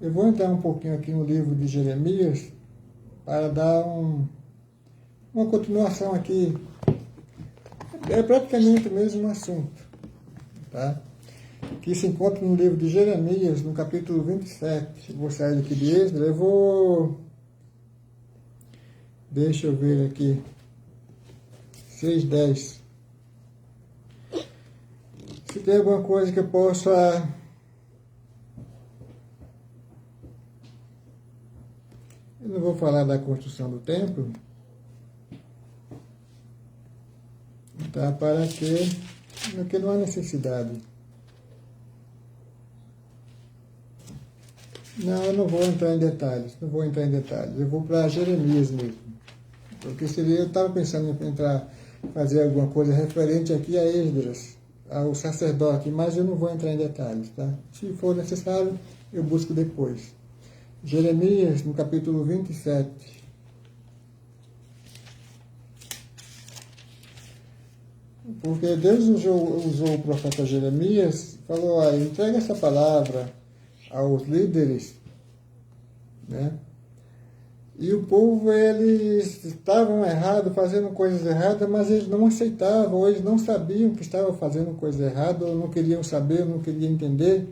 Eu vou entrar um pouquinho aqui no livro de Jeremias para dar uma continuação aqui. É praticamente o mesmo assunto, tá? Que se encontra no livro de Jeremias, no capítulo 27. Vou sair aqui de Esdras, deixa eu ver aqui, 6:10. Se tem alguma coisa que eu possa... Eu não vou falar da construção do templo, tá? Porque não há necessidade. Não, eu não vou entrar em detalhes, Eu vou para Jeremias mesmo. Porque eu estava pensando em fazer alguma coisa referente aqui a Esdras, ao sacerdote, mas eu não vou entrar em detalhes, tá? Se for necessário, eu busco depois. Jeremias, no capítulo 27. Porque Deus usou o profeta Jeremias, falou, entrega essa palavra aos líderes, né? E o povo, eles estavam errados, fazendo coisas erradas, mas eles não aceitavam, ou eles não sabiam que estavam fazendo coisa errada, ou não queriam saber, ou não queriam entender.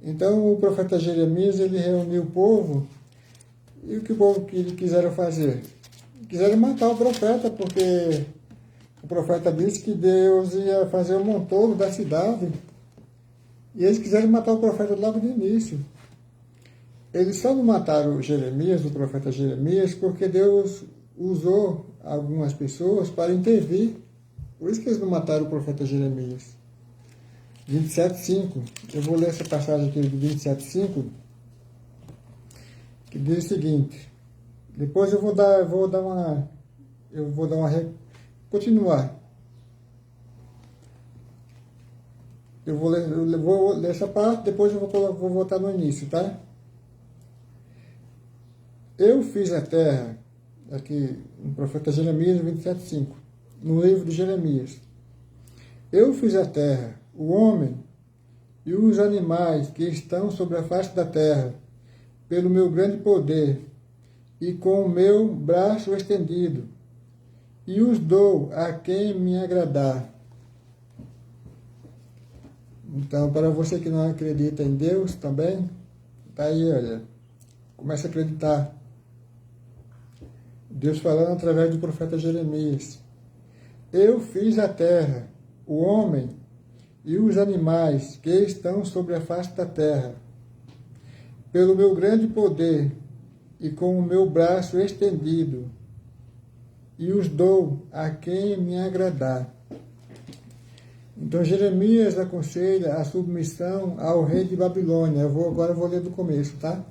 Então o profeta Jeremias, ele reuniu o povo, e o que o povo quiseram fazer? Quiseram matar o profeta, porque o profeta disse que Deus ia fazer um montouro da cidade, e eles quiseram matar o profeta logo de início. Eles só não mataram Jeremias, o profeta Jeremias, porque Deus usou algumas pessoas para intervir. Por isso que eles não mataram o profeta Jeremias. 27:5. Eu vou ler essa passagem aqui do 27:5, que diz o seguinte. Depois eu vou continuar. Eu vou ler essa parte, depois eu vou voltar no início, tá? Eu fiz a terra aqui no profeta Jeremias 27:5, no livro de Jeremias. Eu fiz a terra, o homem e os animais que estão sobre a face da terra, pelo meu grande poder e com o meu braço estendido, e os dou a quem me agradar. Então, para você que não acredita em Deus também, tá aí, olha, começa a acreditar. Deus falando através do profeta Jeremias. Eu fiz a terra, o homem e os animais que estão sobre a face da terra, pelo meu grande poder e com o meu braço estendido, e os dou a quem me agradar. Então Jeremias aconselha a submissão ao rei de Babilônia. Agora eu vou ler do começo, tá?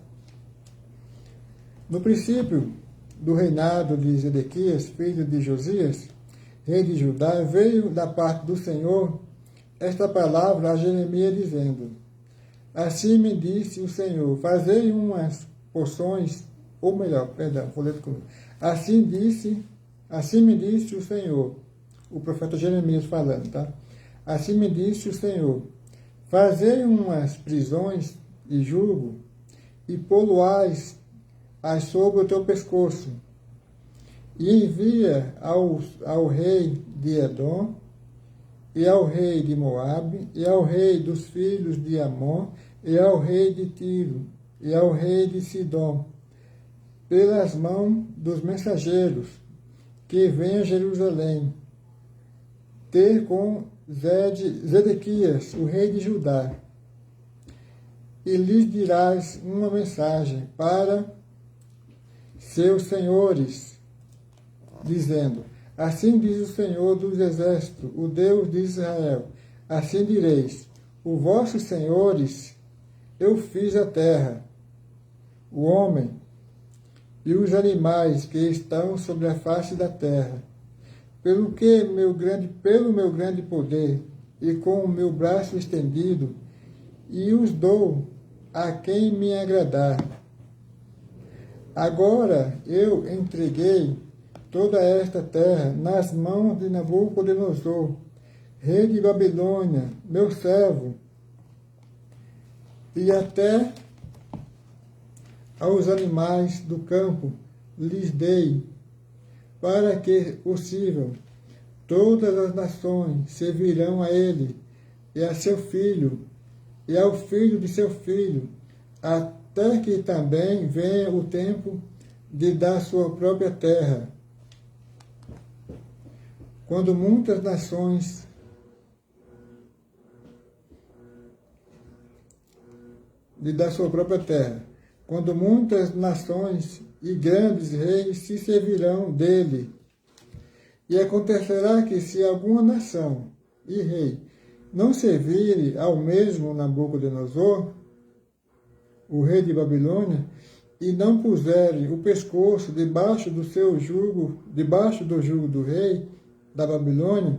No princípio do reinado de Zedequias, filho de Josias, rei de Judá, veio da parte do Senhor esta palavra a Jeremias dizendo: assim me disse o Senhor, fazei umas porções, ou melhor, perdão, vou ler comigo. Assim me disse o Senhor, o profeta Jeremias falando, tá? Assim me disse o Senhor, fazei umas prisões de jugo e pô-lo-ás sobre o teu pescoço, e envia ao rei de Edom, e ao rei de Moabe, e ao rei dos filhos de Amon, e ao rei de Tiro, e ao rei de Sidom, pelas mãos dos mensageiros, que vêm a Jerusalém, ter com Zedequias, o rei de Judá, e lhes dirás uma mensagem para seus senhores, dizendo: assim diz o Senhor dos exércitos, o Deus de Israel, assim direis: os vossos senhores, eu fiz a terra, o homem e os animais que estão sobre a face da terra, pelo meu grande poder e com o meu braço estendido, e os dou a quem me agradar. Agora eu entreguei toda esta terra nas mãos de Nabucodonosor, rei de Babilônia, meu servo, e até aos animais do campo lhes dei, para que o sirvam. Todas as nações servirão a ele, e a seu filho, e ao filho de seu filho, até que também venha o tempo de dar sua própria terra. Quando muitas nações de dar sua própria terra, quando muitas nações e grandes reis se servirão dele. E acontecerá que se alguma nação e rei não servirem ao mesmo Nabucodonosor, o rei de Babilônia, e não puserem o pescoço debaixo do jugo do rei da Babilônia,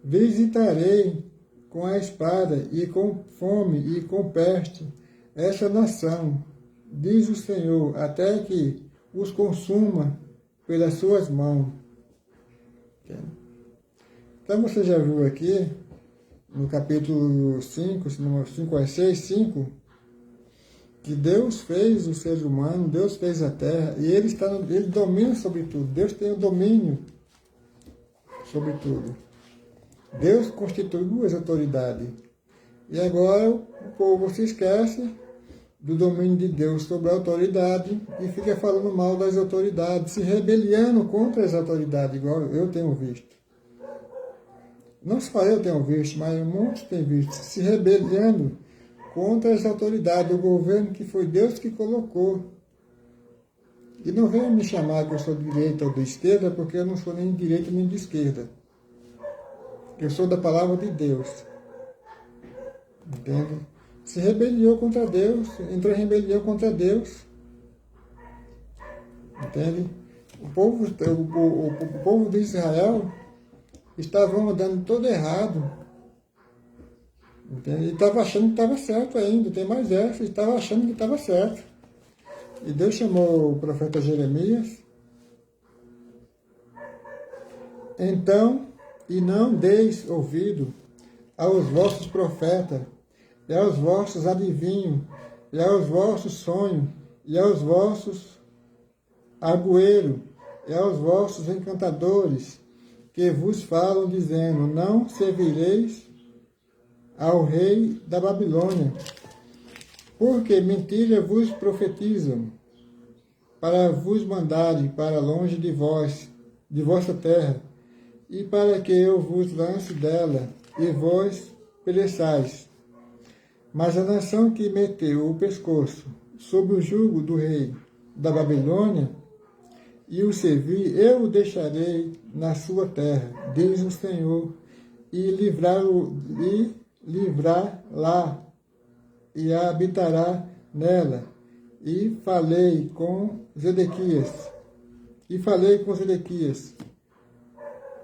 visitarei com a espada e com fome e com peste essa nação, diz o Senhor, até que os consuma pelas suas mãos. Então você já viu aqui, no capítulo 5, 5 a 6, 5, que Deus fez o ser humano, Deus fez a terra, e ele domina sobre tudo. Deus tem o domínio sobre tudo. Deus constituiu as autoridades. E agora o povo se esquece do domínio de Deus sobre a autoridade e fica falando mal das autoridades, se rebeliando contra as autoridades, igual eu tenho visto. Não só eu tenho visto, mas muitos têm visto, se rebeliando contra as autoridades, o governo que foi Deus que colocou. E não venha me chamar que eu sou de direita ou de esquerda, porque eu não sou nem de direita nem de esquerda. Eu sou da palavra de Deus. Entende? Se rebeliou contra Deus, entrou em rebelião contra Deus. Entende? O povo de Israel estavam andando todo errado. Entende? E estava achando que estava certo ainda, tem mais essa, estava achando que estava certo. E Deus chamou o profeta Jeremias Então, e não deis ouvido aos vossos profetas, e aos vossos adivinhos, e aos vossos sonhos, e aos vossos agüeiros, e aos vossos encantadores, que vos falam, dizendo, não servireis ao rei da Babilônia, porque mentira vos profetizam, para vos mandarem para longe de vós, de vossa terra, e para que eu vos lance dela, e vós pereçais. Mas a nação que meteu o pescoço sob o jugo do rei da Babilônia, e o servir, eu o deixarei na sua terra, diz o Senhor, e livrá-la, e habitará nela. E falei com Zedequias,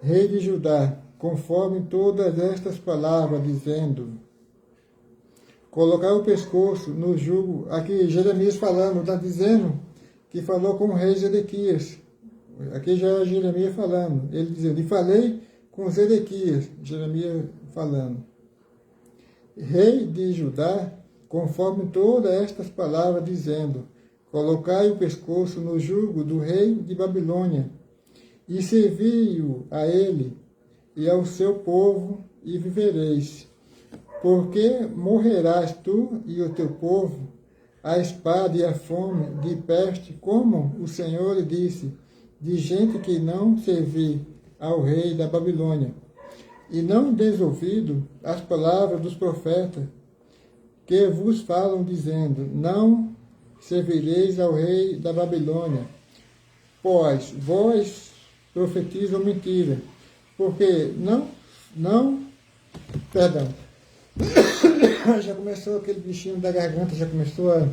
rei de Judá, conforme todas estas palavras, dizendo, colocar o pescoço no jugo, aqui Jeremias falando, está dizendo que falou com o rei Zedequias, aqui já é Jeremias falando, ele dizendo, e falei com Zedequias, Jeremias falando, rei de Judá, conforme todas estas palavras, dizendo, colocai o pescoço no jugo do rei de Babilônia, e servi-o a ele e ao seu povo, e vivereis. Porque morrerás tu e o teu povo, a espada e a fome, de peste, como o Senhor disse, de gente que não servir ao rei da Babilônia, e não desouvido as palavras dos profetas, que vos falam, dizendo, não servireis ao rei da Babilônia, pois vós profetizam mentira, porque perdão, já começou aquele bichinho da garganta, já começou a,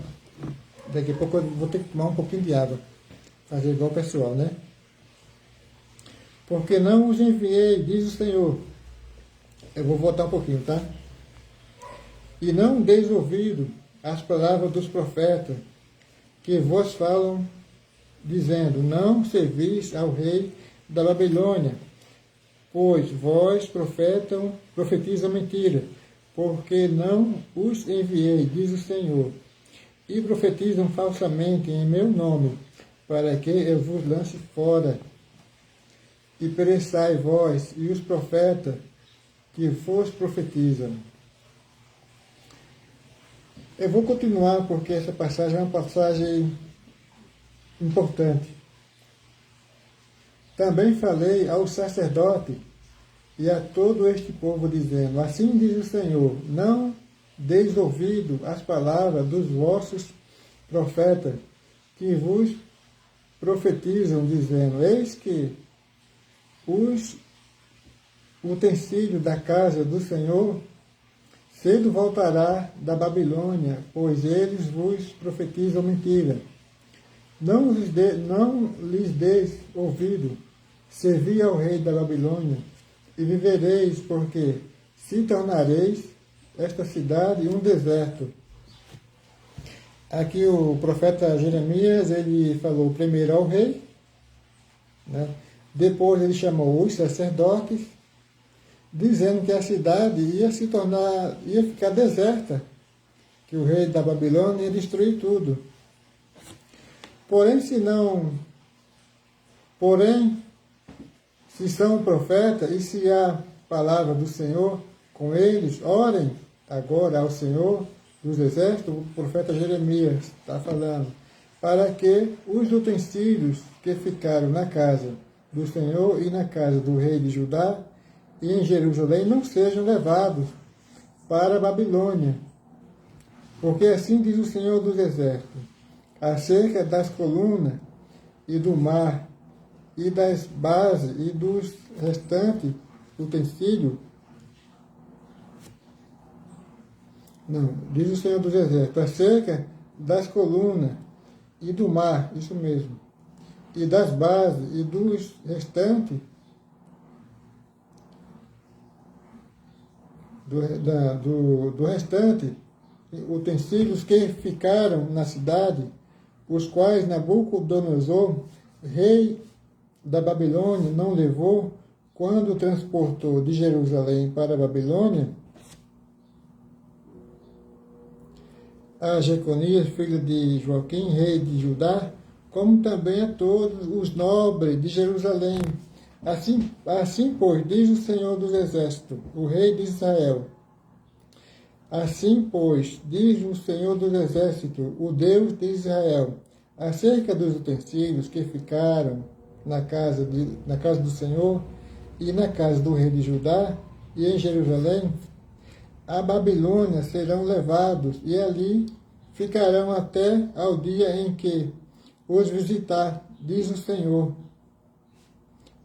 daqui a pouco eu vou ter que tomar um pouquinho de água, fazer igual o pessoal, né? Porque não os enviei, diz o Senhor, eu vou voltar um pouquinho, tá? E não deis ouvido às palavras dos profetas, que vos falam, dizendo, não servis ao rei da Babilônia, pois vós profetizam mentira, porque não os enviei, diz o Senhor, e profetizam falsamente em meu nome, para que eu vos lance fora, e pereçai vós e os profetas que vos profetizam. Eu vou continuar porque essa passagem é uma passagem importante. Também falei ao sacerdote e a todo este povo, dizendo, assim diz o Senhor, não deis ouvido às palavras dos vossos profetas, que vos profetizam, dizendo, eis que os utensílios da casa do Senhor cedo voltará da Babilônia, pois eles vos profetizam mentira. Não lhes deis ouvido, servi ao rei da Babilônia, e vivereis, porque se tornareis esta cidade um deserto. Aqui o profeta Jeremias, ele falou primeiro ao rei, né? Depois ele chamou os sacerdotes, dizendo que a cidade ia ficar deserta, que o rei da Babilônia ia destruir tudo. Porém, se são profetas e se há palavra do Senhor com eles, orem agora ao Senhor dos exércitos, o profeta Jeremias está falando, para que os utensílios que ficaram na casa do Senhor e na casa do rei de Judá e em Jerusalém não sejam levados para a Babilônia. Porque assim diz o Senhor dos exércitos, acerca das colunas e do mar e das bases e dos restantes utensílios. Não, diz o Senhor dos exércitos, acerca das colunas e do mar, isso mesmo, e das bases e dos restantes do restante utensílios que ficaram na cidade, os quais Nabucodonosor, rei da Babilônia, não levou, quando transportou de Jerusalém para a Babilônia, a Jeconias, filho de Joaquim, rei de Judá, como também a todos os nobres de Jerusalém. Assim, pois, diz o Senhor dos Exércitos, o rei de Israel. Assim, pois, diz o Senhor dos Exércitos, o Deus de Israel, acerca dos utensílios que ficaram na casa do Senhor e na casa do rei de Judá e em Jerusalém, a Babilônia serão levados e ali ficarão até ao dia em que os visitar, diz o Senhor.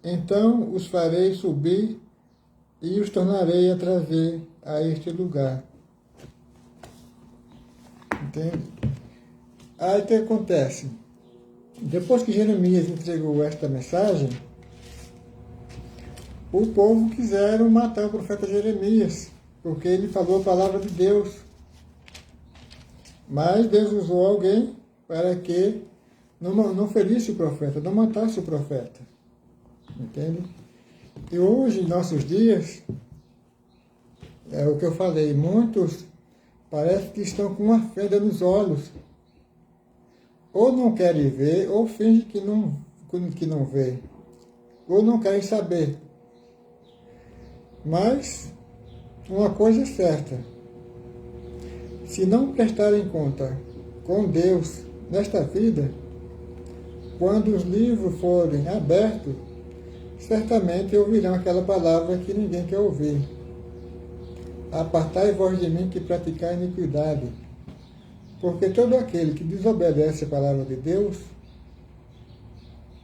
Então os farei subir e os tornarei a trazer a este lugar. Entende? Aí o que acontece? Depois que Jeremias entregou esta mensagem, o povo quiseram matar o profeta Jeremias, porque ele falou a palavra de Deus. Mas Deus usou alguém para que não ferisse o profeta, não matasse o profeta. Entende? E hoje, em nossos dias, é o que eu falei, muitos parece que estão com uma fenda nos olhos. Ou não querem ver, ou fingem que não vê. Ou não querem saber. Mas uma coisa é certa. Se não prestarem conta com Deus nesta vida, quando os livros forem abertos, certamente ouvirão aquela palavra que ninguém quer ouvir. Apartai-vos de mim que praticai iniquidade. Porque todo aquele que desobedece a palavra de Deus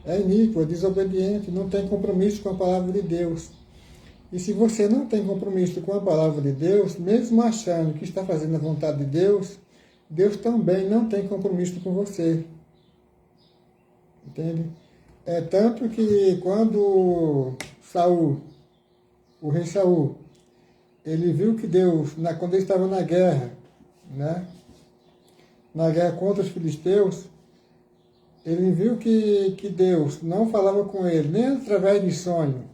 é iníquo, é desobediente, não tem compromisso com a palavra de Deus. E se você não tem compromisso com a palavra de Deus, mesmo achando que está fazendo a vontade de Deus, Deus também não tem compromisso com você. Entende? É tanto que quando Saul, o rei Saul, ele viu que Deus, quando ele estava na guerra, né? Na guerra contra os filisteus, ele viu que Deus não falava com ele, nem através de sonho,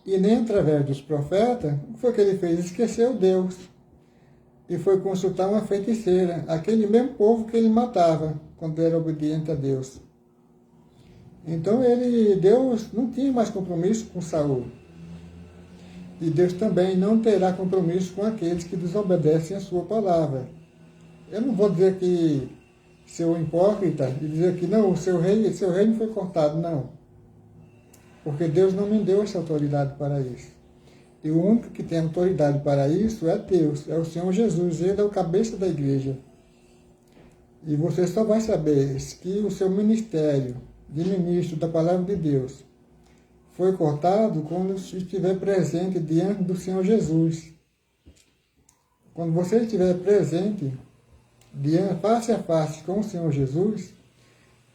e nem através dos profetas. O que foi que ele fez? Esqueceu Deus. E foi consultar uma feiticeira, aquele mesmo povo que ele matava, quando era obediente a Deus. Então Deus não tinha mais compromisso com Saul. E Deus também não terá compromisso com aqueles que desobedecem a sua palavra. Eu não vou dizer que seu hipócrita e dizer que não, seu reino foi cortado, não. Porque Deus não me deu essa autoridade para isso. E o único que tem autoridade para isso é Deus, é o Senhor Jesus, ele é o cabeça da igreja. E você só vai saber que o seu ministério de ministro da palavra de Deus foi cortado quando estiver presente diante do Senhor Jesus. Quando você estiver presente, face a face com o Senhor Jesus,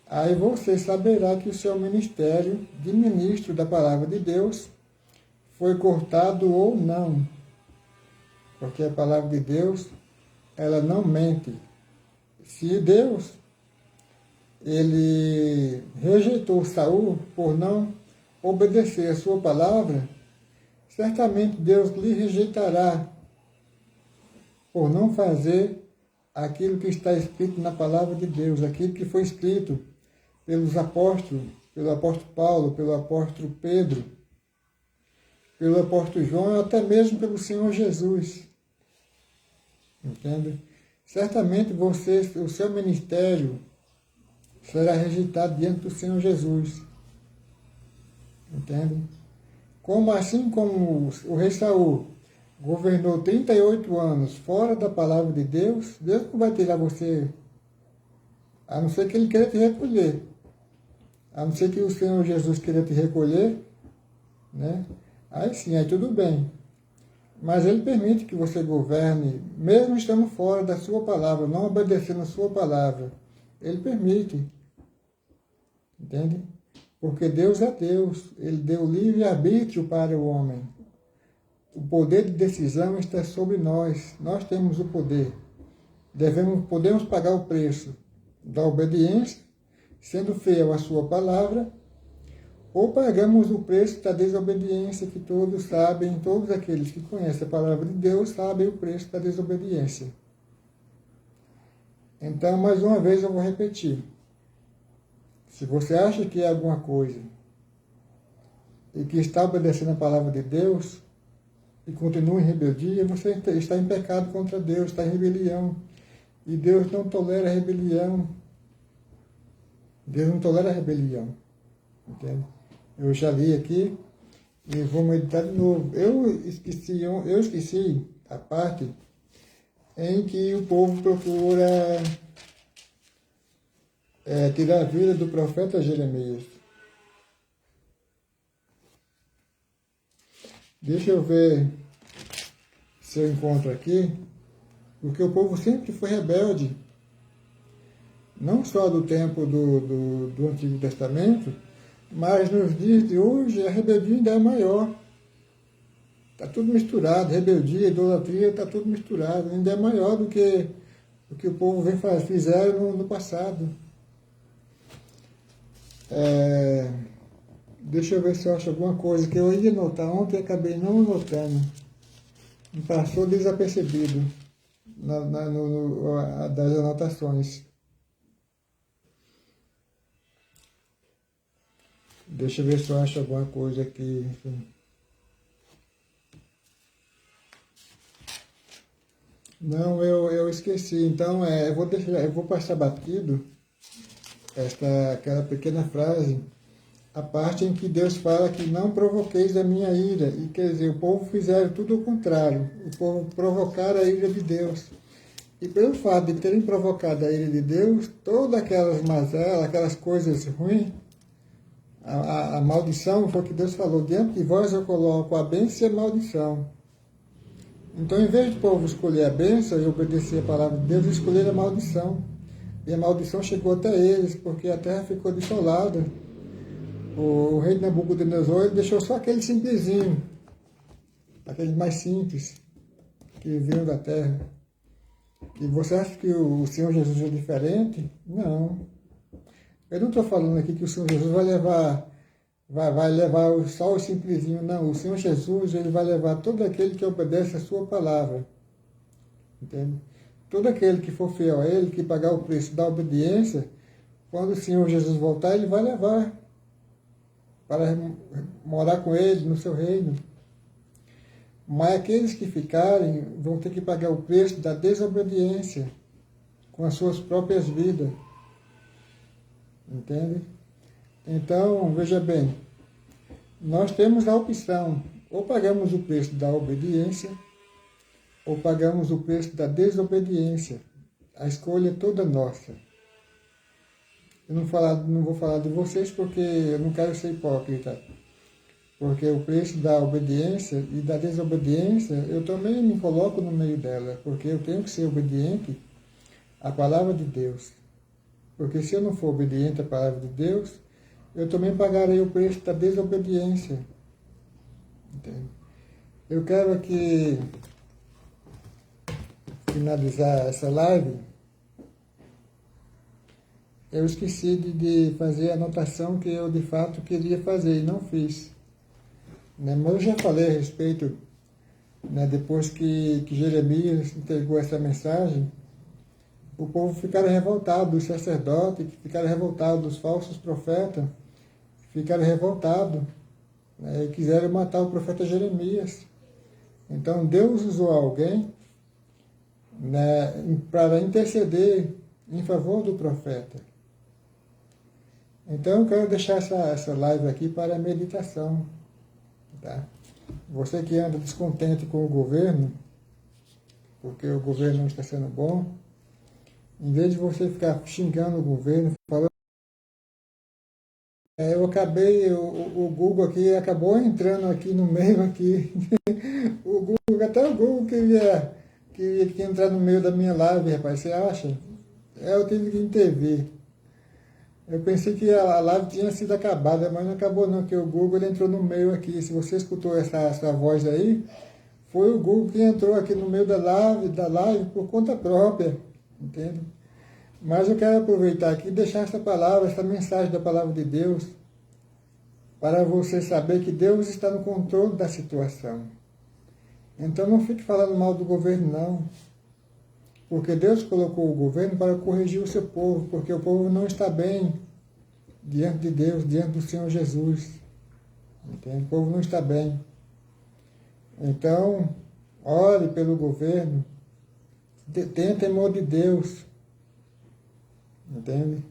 aí você saberá que o seu ministério de ministro da palavra de Deus foi cortado ou não. Porque a palavra de Deus, ela não mente. Se Deus, ele rejeitou Saul por não obedecer a sua palavra, certamente Deus lhe rejeitará por não fazer aquilo que está escrito na palavra de Deus, aquilo que foi escrito pelos apóstolos, pelo apóstolo Paulo, pelo apóstolo Pedro, pelo apóstolo João, até mesmo pelo Senhor Jesus. Entende? Certamente o seu ministério será rejeitado diante do Senhor Jesus. Entende? Assim como o rei Saul governou 38 anos fora da palavra de Deus, Deus não vai tirar você, a não ser que ele queira te recolher. A não ser que o Senhor Jesus queira te recolher, né? Aí sim, aí tudo bem. Mas ele permite que você governe, mesmo estando fora da sua palavra, não obedecendo a sua palavra. Ele permite. Entende? Porque Deus é Deus. Ele deu livre-arbítrio para o homem. O poder de decisão está sobre nós. Nós temos o poder. Podemos pagar o preço da obediência, sendo fiel à sua palavra, ou pagamos o preço da desobediência, que todos sabem, todos aqueles que conhecem a palavra de Deus sabem o preço da desobediência. Então, mais uma vez eu vou repetir. Se você acha que é alguma coisa e que está obedecendo a palavra de Deus e continua em rebeldia, você está em pecado contra Deus, está em rebelião. E Deus não tolera a rebelião. Deus não tolera a rebelião. Entende? Eu já li aqui e vou meditar de novo. Eu esqueci a parte em que o povo procura tirar a vida do profeta Jeremias. Deixa eu ver se eu encontro aqui, porque o povo sempre foi rebelde, não só do tempo do Antigo Testamento, mas nos dias de hoje a rebeldia ainda é maior. Está tudo misturado, rebeldia, idolatria, está tudo misturado, ainda é maior do que o que o povo fizeram no passado. Deixa eu ver se eu acho alguma coisa que eu ia anotar ontem e acabei não anotando. Me passou desapercebido das anotações. Deixa eu ver se eu acho alguma coisa aqui. Não, eu esqueci. Então, eu vou passar batido aquela pequena frase, a parte em que Deus fala que não provoqueis a minha ira. E quer dizer, o povo fizeram tudo o contrário. O povo provocaram a ira de Deus. E pelo fato de terem provocado a ira de Deus, todas aquelas mazelas, aquelas coisas ruins, a maldição foi o que Deus falou: diante de vós eu coloco a bênção e a maldição. Então, em vez do povo escolher a bênção e obedecer a palavra de Deus, escolheram a maldição. E a maldição chegou até eles, porque a terra ficou desolada. O rei Nabucodonosor deixou só aquele simplesinho, aquele mais simples, que viviam da terra. E você acha que o Senhor Jesus é diferente? Não. Eu não estou falando aqui que o Senhor Jesus vai levar só o simplesinho, não. O Senhor Jesus, ele vai levar todo aquele que obedece a sua palavra. Entende? Todo aquele que for fiel a ele, que pagar o preço da obediência, quando o Senhor Jesus voltar, ele vai levar para morar com ele no seu reino. Mas aqueles que ficarem vão ter que pagar o preço da desobediência com as suas próprias vidas. Entende? Então, veja bem, nós temos a opção: ou pagamos o preço da obediência, ou pagamos o preço da desobediência. A escolha é toda nossa. Eu não vou falar de vocês porque eu não quero ser hipócrita. Porque o preço da obediência e da desobediência, eu também me coloco no meio dela, porque eu tenho que ser obediente à palavra de Deus. Porque se eu não for obediente à palavra de Deus, eu também pagarei o preço da desobediência. Entende? Eu quero aqui finalizar essa live. Eu esqueci de fazer a anotação que eu de fato queria fazer e não fiz. Né? Mas eu já falei a respeito, né, depois que Jeremias entregou essa mensagem, o povo ficaram revoltados, os sacerdotes ficaram revoltados, os falsos profetas ficaram revoltados, né, e quiseram matar o profeta Jeremias. Então Deus usou alguém, né, para interceder em favor do profeta. Então eu quero deixar essa live aqui para a meditação. Tá? Você que anda descontente com o governo, porque o governo não está sendo bom, em vez de você ficar xingando o governo, falando... o Google aqui acabou entrando aqui no meio aqui. Até o Google queria entrar no meio da minha live, rapaz, você acha? Eu tive que intervir. Eu pensei que a live tinha sido acabada, mas não acabou não, que o Google ele entrou no meio aqui. Se você escutou essa voz aí, foi o Google que entrou aqui no meio da live por conta própria, entende? Mas eu quero aproveitar aqui e deixar essa palavra, essa mensagem da palavra de Deus para você saber que Deus está no controle da situação. Então não fique falando mal do governo, não. Porque Deus colocou o governo para corrigir o seu povo, porque o povo não está bem diante de Deus, diante do Senhor Jesus. Entende? O povo não está bem. Então, ore pelo governo, tenha temor de Deus. Entende?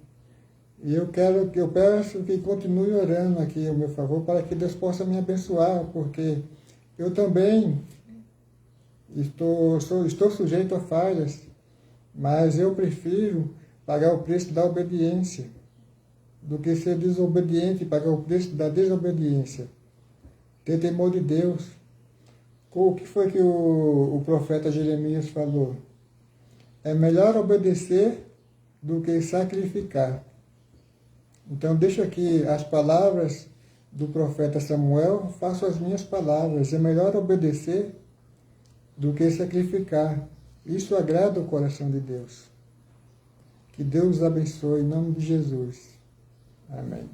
E eu peço que continue orando aqui ao meu favor, para que Deus possa me abençoar, porque eu também estou sujeito a falhas, mas eu prefiro pagar o preço da obediência do que ser desobediente e pagar o preço da desobediência. Ter temor de Deus. O que foi que o profeta Jeremias falou? É melhor obedecer do que sacrificar. Então, deixo aqui as palavras do profeta Samuel, faço as minhas palavras. É melhor obedecer do que sacrificar. Isso agrada o coração de Deus. Que Deus os abençoe em nome de Jesus. Amém.